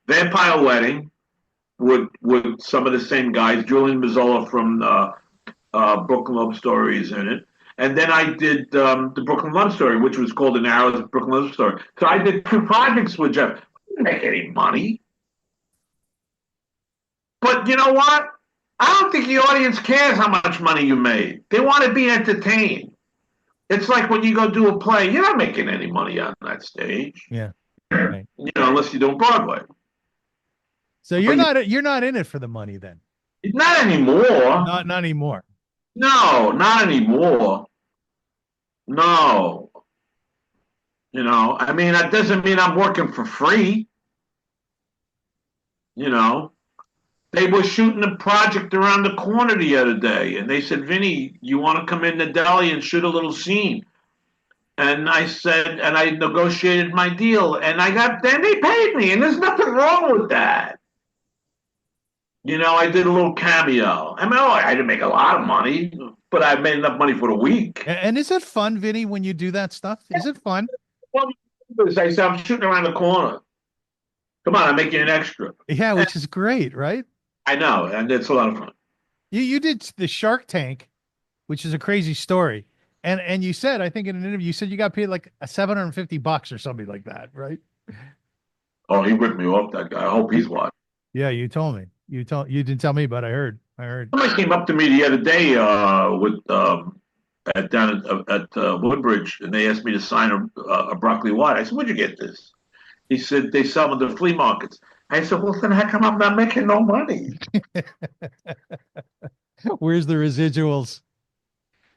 Vampire Wedding with some of the same guys. Julian Mazzola from Brooklyn Love Stories in it. And then I did the Brooklyn Love Story, which was called An Arrows of Brooklyn Love Story. So I did 2 projects with Jeff. I didn't make any money. But you know what? I don't think the audience cares how much money you made. They want to be entertained. It's like when you go do a play, you're not making any money on that stage. Yeah. Right. unless you're doing Broadway. So But you're not in it for the money then. not anymore. Not anymore. No, not anymore. No. I mean, that doesn't mean I'm working for free. You know, they were shooting a project around the corner the other day, and they said, Vinny, you want to come in the deli and shoot a little scene? And I said, and I negotiated my deal, and then they paid me, and there's nothing wrong with that. I did a little cameo. I mean, I didn't make a lot of money, but I made enough money for the week. And is it fun, Vinny, when you do that stuff? Is it fun? Well, I said, I'm shooting around the corner. Come on, I'm making an extra. Yeah, And which is great, right? I know, and it's a lot of fun. You did the Shark Tank, which is a crazy story. And you said, I think in an interview, you said you got paid like a $750 or something like that, right? Oh, he ripped me off, that guy. I hope he's watching. Yeah, you told me. You didn't tell me, but I heard. I heard. Somebody came up to me the other day with down at Woodbridge, and they asked me to sign a broccoli white. I said, "Where'd you get this?" He said, "They sell them at the flea markets." I said, "Well, then how come I'm not making no money?" Where's the residuals?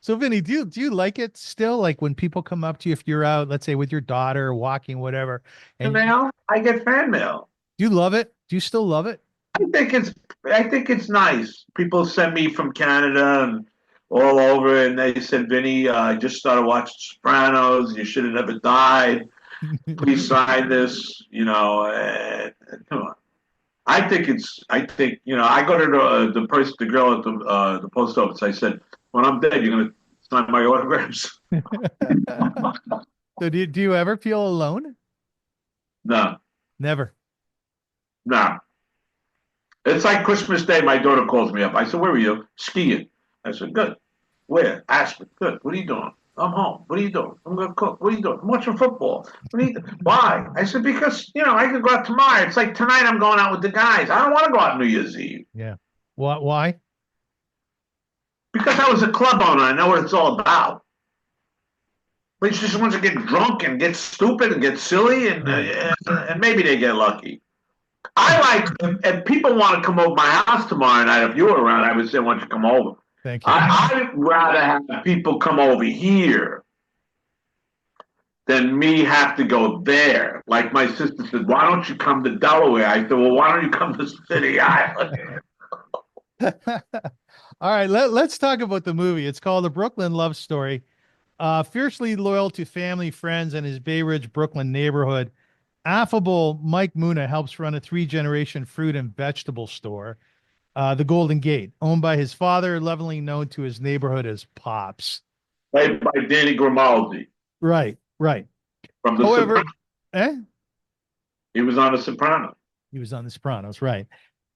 So, Vinny, do you like it still? Like when people come up to you, if you're out, let's say with your daughter, walking, whatever, And and now I get fan mail. do you love it? Do you still love it? I think it's I think it's nice. People send me from Canada and all over, and they said, "Vinny, I just started watching Sopranos. You should have never died. Please sign this." Come on. I go to the girl at the post office. I said, when I'm dead, you're gonna sign my autographs. So do you ever feel alone? No, Never. no. It's like Christmas Day. My daughter calls me up. I said, "Where are you?" "Skiing." I said, "Good. Where?" "Aspen." "Good. What are you doing?" "I'm home." "What are you doing?" "I'm going to cook." "What are you doing?" "I'm watching football." "What are you doing?" "Why?" I said, "Because, I could go out tomorrow. It's like tonight I'm going out with the guys. I don't want to go out New Year's Eve." Yeah. What? Why? Because I was a club owner. I know what it's all about. But she just wants to get drunk and get stupid and get silly, Right. and maybe they get lucky. I like, if people want to come over my house tomorrow night, if you were around, I would say, "Why don't you come over?" Thank you. I'd rather have people come over here than me have to go there. Like my sister said, "Why don't you come to Delaware?" I said, "Well, why don't you come to City Island?" All right, let's talk about the movie. It's called A Brooklyn Love Story. Fiercely loyal to family, friends, and his Bay Ridge, Brooklyn neighborhood, affable Mike Muna helps run a three-generation fruit and vegetable store, the Golden Gate, owned by his father, lovingly known to his neighborhood as Pops. Played by Danny Grimaldi Right, right. from The However, Sopranos. eh? He was on The Sopranos. He was on The Sopranos, right.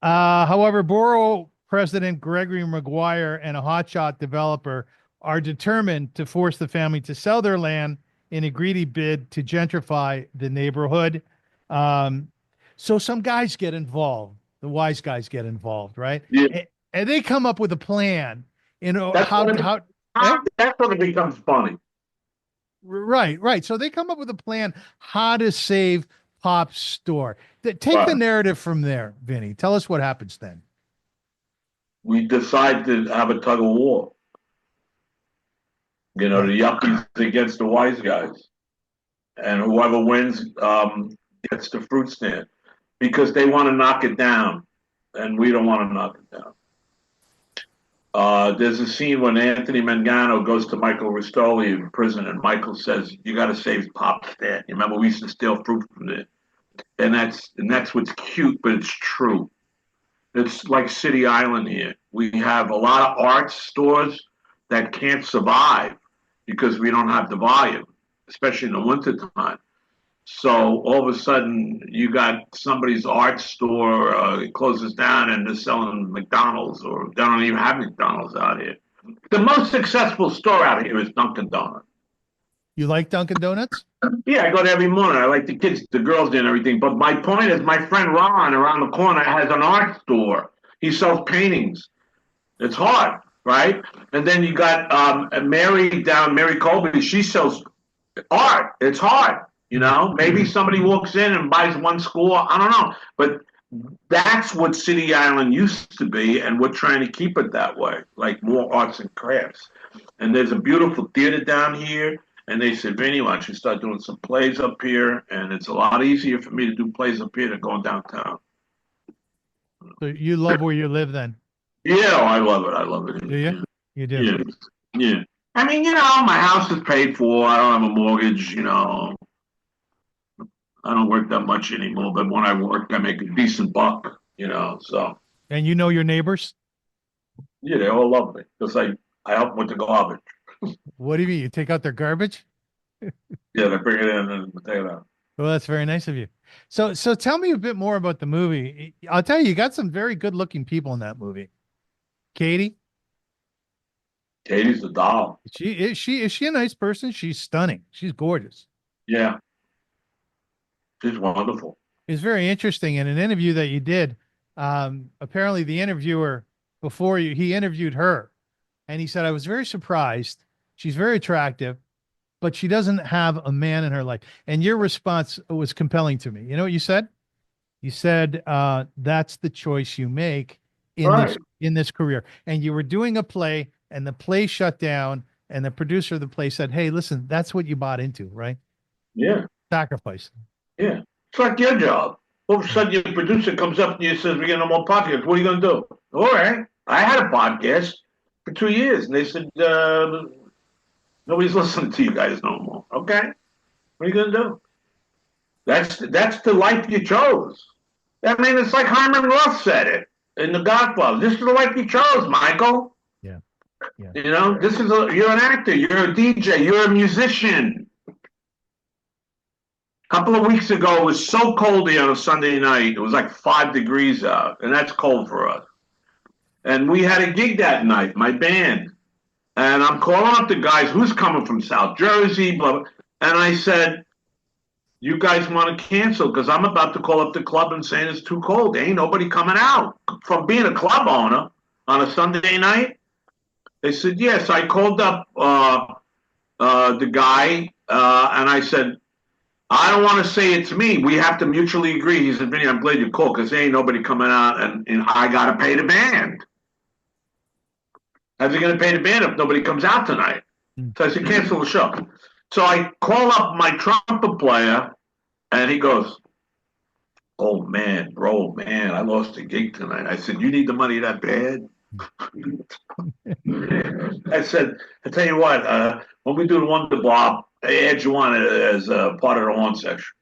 However, borough president Gregory Maguire and a hotshot developer are determined to force the family to sell their land in a greedy bid to gentrify the neighborhood. Um, so some guys get involved. The wise guys get involved, right? Yeah, And they come up with a plan. that's when Eh? that's when it becomes funny. Right, right. So they come up with a plan how to save Pop's store. Take the But narrative from there, Vinny. Tell us what happens then. we decide to have a tug of war. Right. The yuppies against the wise guys, and whoever wins gets the fruit stand because they want to knock it down, and we don't want to knock it down. There's a scene when Anthony Mangano goes to Michael Ristoli in prison, and Michael says, "You got to save Pop's stand." You remember we used to steal fruit from there, and that's what's cute, but it's true. It's like City Island here. We have a lot of art stores that can't survive because we don't have the volume, especially in the wintertime. So all of a sudden, you got somebody's art store closes down and they're selling McDonald's, or they don't even have McDonald's out here. The most successful store out here is Dunkin' Donuts. You like Dunkin' Donuts? Yeah, I go there every morning. I like the kids, the girls, and everything. But my point is, my friend Ron around the corner has an art store. He sells paintings. It's hard, right? And then you got Mary Colby. She sells art. It's hard. You know, maybe somebody walks in and buys one score. I don't know, but that's what City Island used to be, and we're trying to keep it that way, like more arts and crafts. And there's a beautiful theater down here, and they said, Vinny, why don't you start doing some plays up here? And it's a lot easier for me to do plays up here than going downtown. So you love where you live then, Yeah, I love it. I love it. do you? Yeah, You do. yeah, yeah. I mean, my house is paid for. I don't have a mortgage. I don't work that much anymore, but when I work, I make a decent buck. So And you know your neighbors? yeah, they all love me because I help them with the garbage. What do you mean? You take out their garbage? Yeah, they bring it in and take it out. Well, that's very nice of you. So tell me a bit more about the movie. I'll tell you, you got some very good looking people in that movie. Katie, Katie's the doll. is she a nice person? She's stunning. She's gorgeous. Yeah, she's wonderful. It's very interesting. In an interview that you did, apparently the interviewer before you, he interviewed her, and he said, I was very surprised. She's very attractive, but she doesn't have a man in her life. And your response was compelling to me. You know what you said? You said that's the choice you make in this Right. in this career. And you were doing a play, and the play shut down, and the producer of the play said, "Hey, listen, that's what you bought into, right? Yeah, Sacrifice." yeah. It's like your job. All of a sudden, your producer comes up and you says, "We're getting no more podcasts. What are you going to do?" All right. I had a podcast for 2 years, and they said, "Nobody's listening to you guys no more." Okay. What are you going to do? That's the life you chose. I mean, it's like Hyman Roth said it in The Godfather. This is the life you chose, Michael. Yeah, yeah. You're an actor, you're a DJ, you're a musician. A couple of weeks ago, it was so cold here on a Sunday night. It was like 5 degrees out, and that's cold for us. And we had a gig that night, my band. And I'm calling up the guys, who's coming from South Jersey, blah, blah. And I said, you guys want to cancel because I'm about to call up the club and saying it's too cold. There ain't nobody coming out. From being a club owner on a Sunday night, they said, yes. I called up the guy and I said, I don't want to say it's me. We have to mutually agree. He said, Vinny, I'm glad you called because there ain't nobody coming out and I got to pay the band. How's he going to pay the band if nobody comes out tonight? So I said, cancel the show. So I call up my trumpet player and he goes, oh man, bro, man, I lost a gig tonight. I said, you need the money that bad? I said, I tell you what, when we do the Wonder Bob, they add you on as a part of the horn section.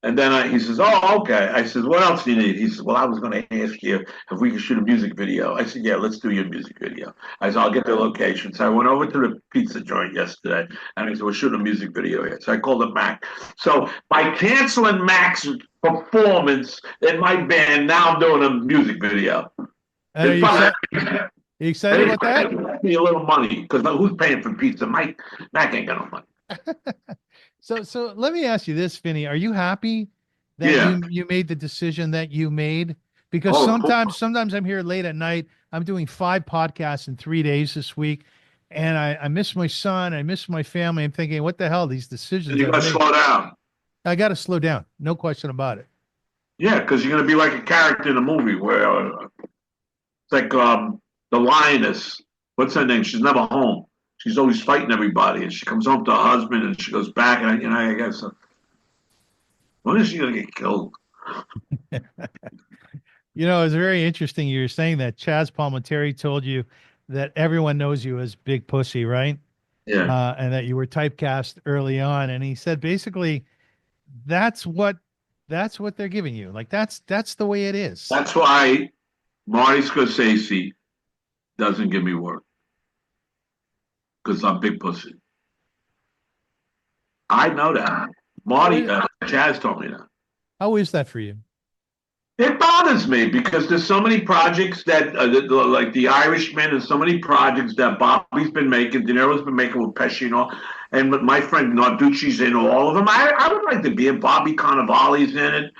And then he says, oh, okay. I said, what else do you need? He says, well, I was going to ask you if we could shoot a music video. I said, yeah, let's do your music video. I said, I'll get the location. So I went over to the pizza joint yesterday, and he said, we're shooting a music video here. So I called him Mac. So by canceling Mac's performance in my band, now I'm doing a music video. And are you excited about that? Give me a little money, because who's paying for pizza? Mac ain't got no money. So let me ask you this, Vinny. Are you happy that Yeah. you made the decision that you made? Because sometimes I'm here late at night. I'm doing 5 podcasts in 3 days this week, and I miss my son. I miss my family. I'm thinking, what the hell? These decisions. You got to slow down. I got to slow down. No question about it. Yeah, because you're going to be like a character in a movie where it's like the lioness. What's her name? She's never home. She's always fighting everybody, and she comes home to her husband, and she goes back, and I guess when is she going to get killed? It's very interesting. You're saying that Chaz Palminteri told you that everyone knows you as Big Pussy, right? Yeah, And that you were typecast early on, and he said basically that's what they're giving you. Like that's the way it is. that's why Marty Scorsese doesn't give me work because I'm Big Pussy. I know that. Marty, Chaz told me that. How is that for you? It bothers me because there's so many projects that, like The Irishman, and so many projects that Bobby's been making, De Niro's been making with Pesci and all, and my friend Narducci's in all of them. I would like to be in. Bobby Cannavale's in it.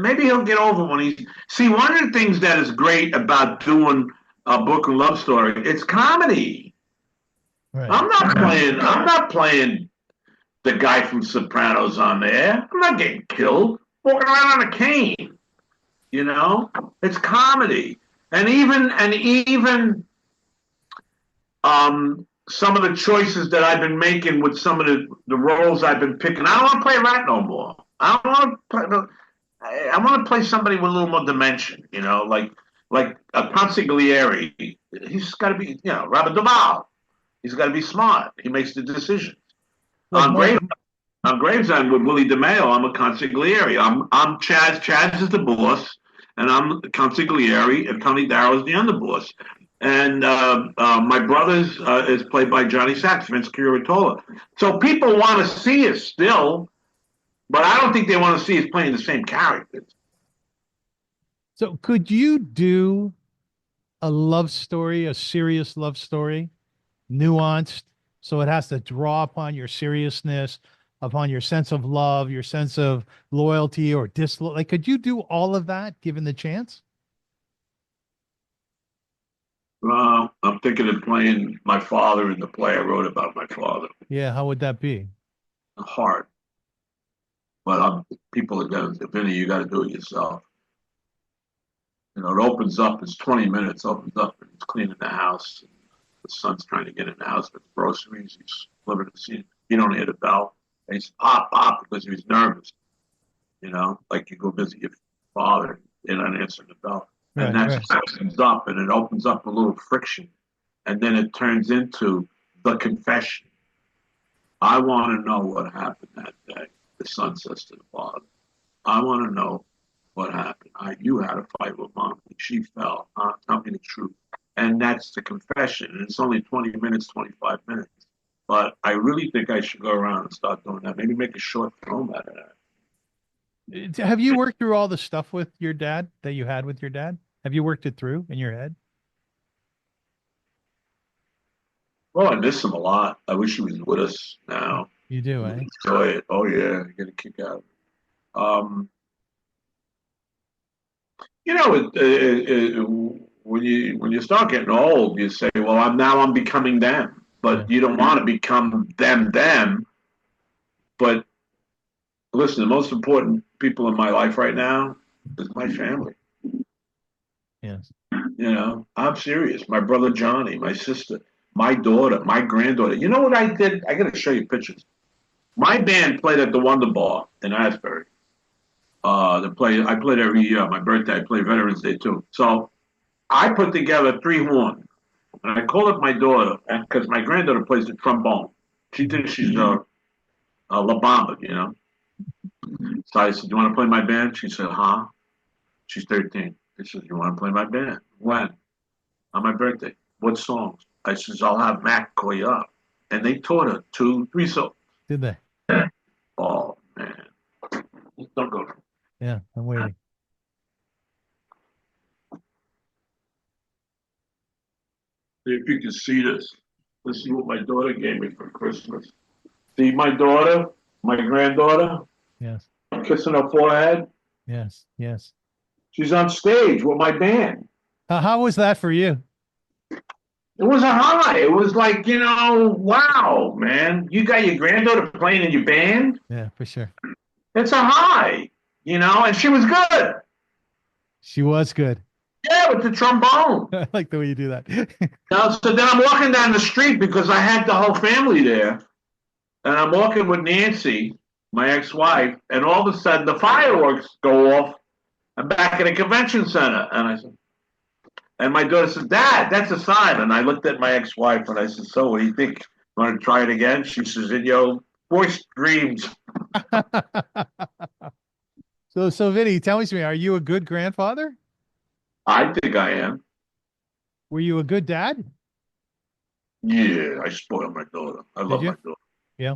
Maybe he'll get over when he's. See, one of the things that is great about doing a Brooklyn Love Story, it's comedy. Right. I'm not playing the guy from Sopranos on there. I'm not getting killed. Walking around on a cane. You know, it's comedy, and even some of the choices that I've been making with some of the roles I've been picking. I don't want to play rat no more. I don't want to play. I want to play somebody with a little more dimension. You know, like a consigliere. He's got to be, Robert Duvall. He's got to be smart. He makes the decisions. Like On more. Grave on Gravesend with Willie DeMeo, I'm a consigliere. I'm Chaz. Chaz is the boss, and I'm the consigliere, and Tony Darrow is the underboss. And my brother's is played by Johnny Sacks, Vince Curatola. So people want to see us still, but I don't think they want to see us playing the same characters. So could you do a love story, a serious love story, nuanced, so it has to draw upon your seriousness, upon your sense of love, your sense of loyalty or disloyalty? Like, could you do all of that given the chance? I'm thinking of playing my father in the play I wrote about my father. Yeah, how would that be? Hard, but people are going to, Vinny, you got to do it yourself. It opens up, it's 20 minutes, opens up, and he's cleaning the house. The son's trying to get in the house with groceries. He's delivering the scene. You don't hear the bell. And he's pop, pop, because he was nervous. Like you go visit your father, they're not answering the bell. And Right, that's right. opens up, and it opens up a little friction. And then it turns into the confession. I want to know what happened that day. The son says to the father, I want to know what happened. You had a fight with mom. She fell. Tell me the truth. And that's the confession. And it's only 20 minutes, 25 minutes. But I really think I should go around and start doing that. Maybe make a short film out of that. Have you worked through all the stuff with your dad that you had with your dad? Have you worked it through in your head? Oh, I miss him a lot. I wish he was with us now. You do, eh? Enjoy it. Oh yeah, you get a kick out. Um, when you start getting old, you say, "Well, I'm becoming them," Yeah. but you don't want to become them. But listen, the most important people in my life right now is my family. Yes. I'm serious. My brother Johnny, my sister, my daughter, my granddaughter. You know what I did? I got to show you pictures. My band played at the Wonder Bar in Asbury. I played every year. My birthday, I played Veterans Day too. So I put together three horn, and I called up my daughter because my granddaughter plays the trombone. She Mhm. thinks she's La Bamba. So I said, "You want to play my band?" She said, "Huh?" She's 13. I said, "You want to play my band? When?" "On my birthday." "What songs?" I says, "I'll have Mac call you up." And they taught her 2, 3 songs. Did they? Oh man, don't go. Yeah, I'm waiting. See if you can see this. Let's see what my daughter gave me for Christmas. See my daughter, my granddaughter, Yes. kissing her forehead. Yes. Yes. She's on stage with my band. How was that for you? It was a high. It was like, wow, man. You got your granddaughter playing in your band? Yeah, for sure. It's a high, and she was good. She was good. Yeah, with the trombone. I like the way you do that. So then I'm walking down the street because I had the whole family there. And I'm walking with Nancy, my ex-wife, and all of a sudden the fireworks go off. I'm back at a convention center. And my daughter said, "Dad, that's a sign." And I looked at my ex-wife and I said, "So what do you think? Want to try it again?" She says, "In your worst dreams." So Vinny, tell me something. Are you a good grandfather? I think I am. Were you a good dad? Yeah, I spoiled my daughter. I Did love you? my daughter. Yeah.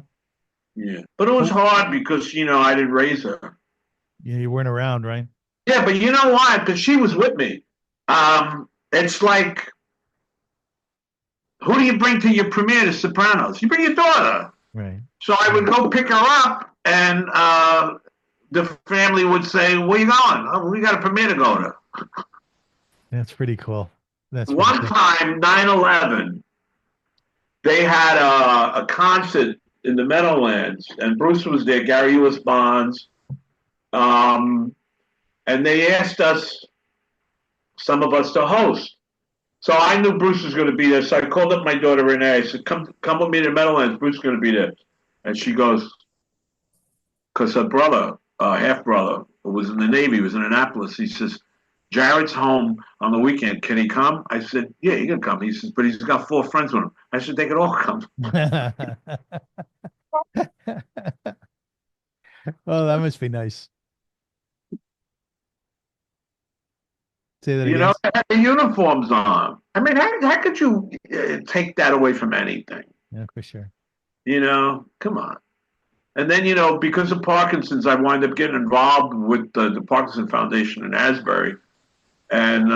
Yeah. But it was Well, hard because, I didn't raise her. yeah, you weren't around, right? Yeah, but you know why? Because she was with me. It's like, who do you bring to your premiere to Sopranos? You bring your daughter. Right. So I would go pick her up, and the family would say, "Where you going?" "Oh, we got a premiere to go to." That's pretty cool. That's pretty One cool. time, 9/11, they had a concert in the Meadowlands, and Bruce was there. Gary Lewis Bonds, um, and they asked us, some of us, to host. So I knew Bruce was going to be there. So I called up my daughter Renee. I said, come with me to Meadowlands. Bruce is going to be there." And she goes, because her brother, half brother, who was in the Navy, was in Annapolis. He says, "Jared's home on the weekend. Can he come?" I said, "Yeah, he can come." He says, "But he's got 4 friends with him." I said, "They can all come." Oh, that must be nice. Say that You again. know, they had the uniforms on. I mean, how could you take that away from anything? Yeah, for sure. You know, come on. And then, because of Parkinson's, I wind up getting involved with the Parkinson Foundation in Asbury. And,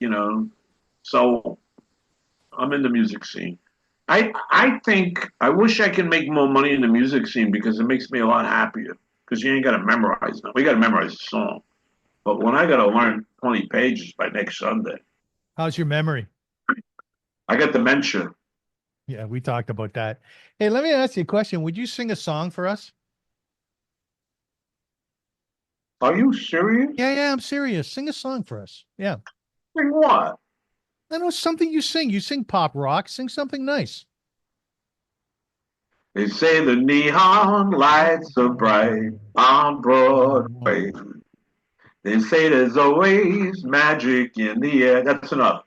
you know, so I'm in the music scene. I think I wish I could make more money in the music scene because it makes me a lot happier. Because you ain't got to memorize now. We got to memorize the song. But when I got to learn 20 pages by next Sunday, How's your memory? I got dementia. Yeah, we talked about that. Hey, let me ask you a question. Would you sing a song for us? Are you serious? Yeah, yeah, I'm serious. Sing a song for us. Yeah. Sing what? I know something you sing. You sing pop rock. Sing something nice. They say the neon lights are bright on Broadway. They say there's always magic in the air. That's enough.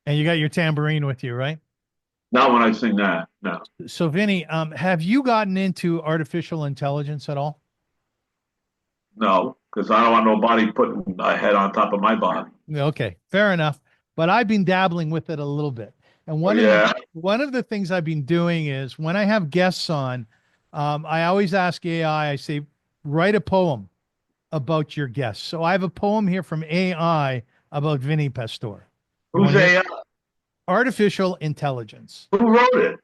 And you got your tambourine with you, right? Not when I sing that. No, So, Vinny, have you gotten into artificial intelligence at all? no, because I don't want nobody putting a head on top of my body. Okay, fair enough. But I've been dabbling with it a little bit. And Oh, yeah. one of the things I've been doing is when I have guests on, I always ask AI, I say, write a poem about your guest. So I have a poem here from AI about Vinny Pastore. You want Who's to hear? a? Artificial intelligence. Who wrote it?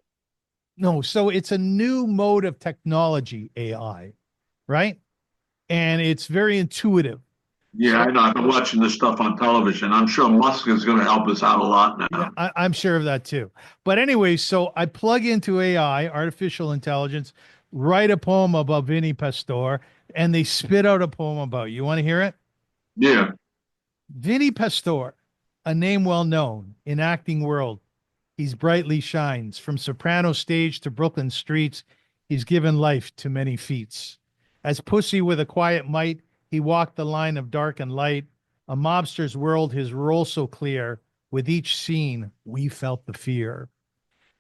No, so it's a new mode of technology, AI, right? And it's very intuitive. Yeah, So I know. I've been watching this stuff on television. I'm sure Musk is going to help us out a lot yeah, now. I'm sure of that too. But anyway, so I plug into AI, artificial intelligence, write a poem about Vinny Pastore, and they spit out a poem about you. You want to hear it? Yeah. Vinny Pastore, a name well known in acting world. He's brightly shines from soprano stage to Brooklyn streets. He's given life to many feats. As pussy with a quiet might, he walked the line of dark and light. A mobster's world, his role so clear. With each scene, we felt the fear.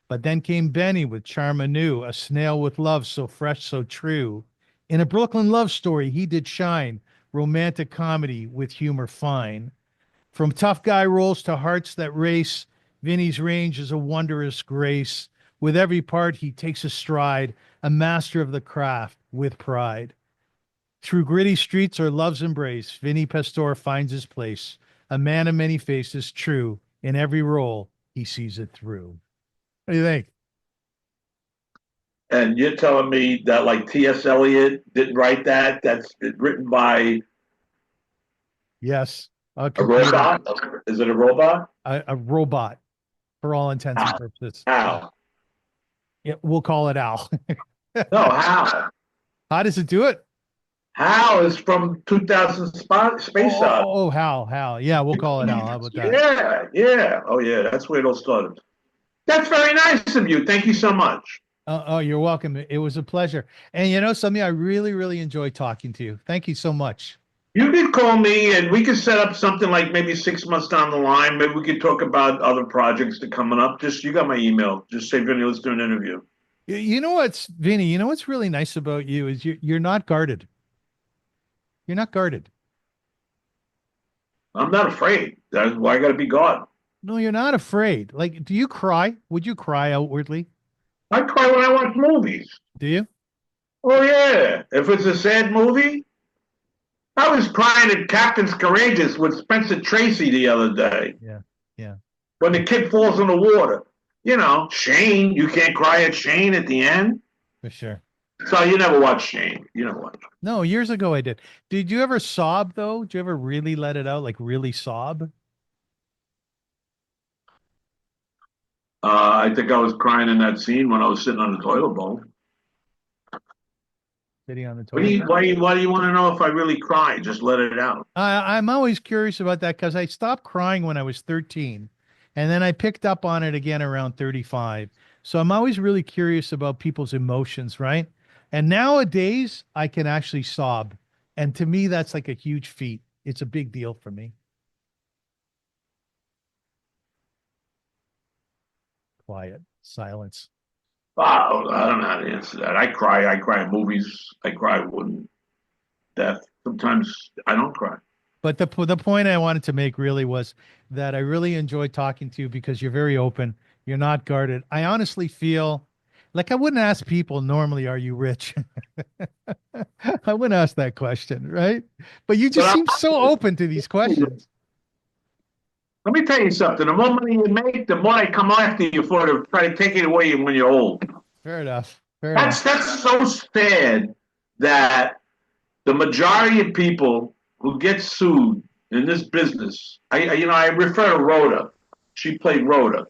But then came Benny with charm anew, a snail with love so fresh, so true. In a Brooklyn love story, he did shine, romantic comedy with humor fine. From tough guy roles to hearts that race, Vinny's range is a wondrous grace. With every part, he takes a stride, a master of the craft with pride. Through gritty streets or love's embrace, Vinny Pastore finds his place. A man of many faces, true. In every role, he sees it through. What do you think? And you're telling me that like T.S. Eliot didn't write that? That's written by Yes, a a computer, robot? Is it a robot? a robot for all intents and How? purposes. Yeah. How? Yeah, we'll call it Al. No, how? How does it do it? Hal is from 2000 Space Odyssey. Hal. Yeah, we'll call it Al. How about that? Yeah, yeah. Oh, yeah. That's where it all started. That's very nice of you. Thank you so much. Oh, you're welcome. It was a pleasure. And you know something, I really, really enjoyed talking to you. Thank you so much. You could call me and we could set up something like maybe 6 months down the line. Maybe we could talk about other projects that are coming up. Just you got my email. Just say, Vinny, let's do an interview. You know what's Vinny, you know what's really nice about you is you're not guarded. You're not guarded. I'm not afraid. That's why I got to be God. No, you're not afraid. Like, do you cry? Would you cry outwardly? I cry when I watch movies. Do you? Oh, yeah. If it's a sad movie, I was crying at Captain's Courageous with Spencer Tracy the other day Yeah. Yeah, when the kid falls in the water. Shane, you can't cry at Shane at the end. for sure. So you never watch Shane. You never watch. No, years ago I did. Did you ever sob though? Did you ever really let it out? Like really sob? I think I was crying in that scene when I was sitting on the toilet bowl. Sitting on the toilet. Why do you want to know if I really cry? Just let it out. I'm always curious about that because I stopped crying when I was 13, and then I picked up on it again around 35. So I'm always really curious about people's emotions, right? And nowadays, I can actually sob. And to me, that's like a huge feat. It's a big deal for me. Quiet, silence. Wow, I don't know how to answer that. I cry. I cry in movies. I cry when death. Sometimes I don't cry. But the point I wanted to make really was that I really enjoyed talking to you because you're very open. You're not guarded. I honestly feel like I wouldn't ask people normally, are you rich? I wouldn't ask that question, right? But you just But seem so open to these questions. let me tell you something. The more money you make, the more they come after you for to try to take it away when you're old. Fair enough. Fair enough. That's so sad that the majority of people who get sued in this business. I refer to Rhoda. She played Rhoda.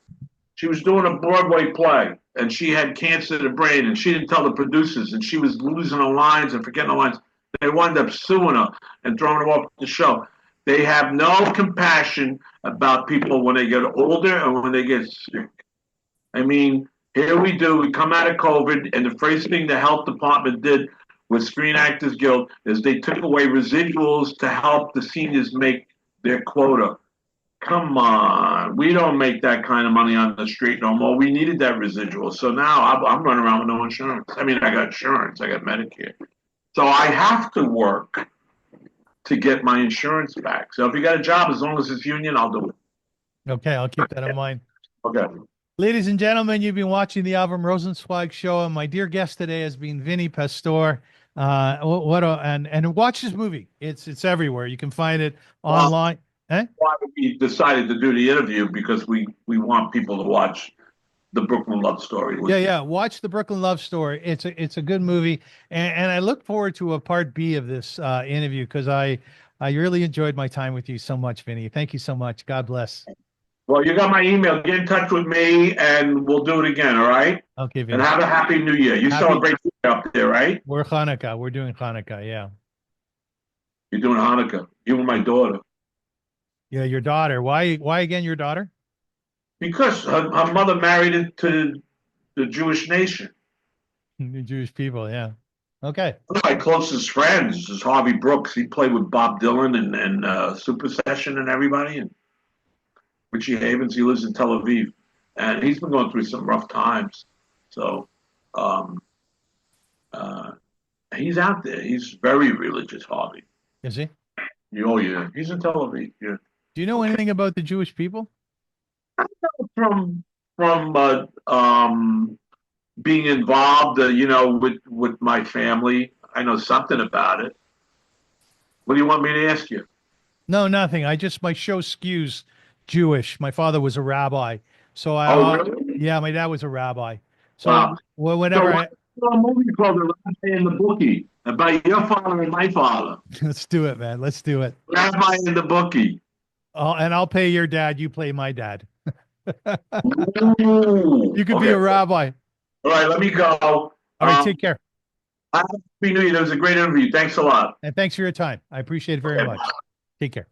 She was doing a Broadway play, and she had cancer of the brain, and she didn't tell the producers, and she was losing her lines and forgetting her lines. They wound up suing her and throwing her off the show. They have no compassion about people when they get older and when they get sick. I mean, here we do. We come out of COVID, and the first thing the health department did with Screen Actors Guild is they took away residuals to help the seniors make their quota. Come on, we don't make that kind of money on the street no more. We needed that residual, so now I'm running around with no insurance. I mean, I got insurance, I got Medicare, so I have to work to get my insurance back. So if you got a job, as long as it's union, I'll do it. Okay, I'll keep that in mind. Okay. Ladies and gentlemen, you've been watching the Avrum Rosensweig show, and my dear guest today has been Vinny Pastore. And watch this movie. It's everywhere. You can find it Well, online. Eh? why we decided to do the interview because we want people to watch the Brooklyn Love Story. Yeah, yeah. Watch the Brooklyn Love Story. It's a good movie, and I look forward to a part B of this interview because I really enjoyed my time with you so much, Vinny. Thank you so much. God bless. Well, you got my email. Get in touch with me, and we'll do it again. All right. Okay, And Vinny. have a happy New Year. You Happy. celebrate up there, right? We're Hanukkah. We're doing Hanukkah. Yeah. You're doing Hanukkah. You and my daughter. Yeah, your daughter. Why again your daughter? Because her mother married into the Jewish nation. The Jewish people. Yeah. Okay. One of my closest friends is Harvey Brooks. He played with Bob Dylan and Super Session and everybody. And Richie Havens, he lives in Tel Aviv. And he's been going through some rough times. So um, uh, he's out there. He's very religious, Harvey. Is he? Oh, yeah. He's in Tel Aviv. Yeah. Do you know anything about the Jewish people? From being involved, with my family. I know something about it. What do you want me to ask you? No, nothing. My show skews Jewish. My father was a rabbi. So Oh, really? yeah, my dad was a rabbi. So Wow. whenever So a movie called The Rabbi and the Bookie about your father and my father. let's do it, man. Let's do it. Rabbi and the Bookie. And I'll pay your dad. You play my dad. Ooh, You could okay. be a rabbi. All right, let me go. All right, take care. Happy New Year. That was a great interview. Thanks a lot. And thanks for your time. I appreciate it very Okay. much. Take care.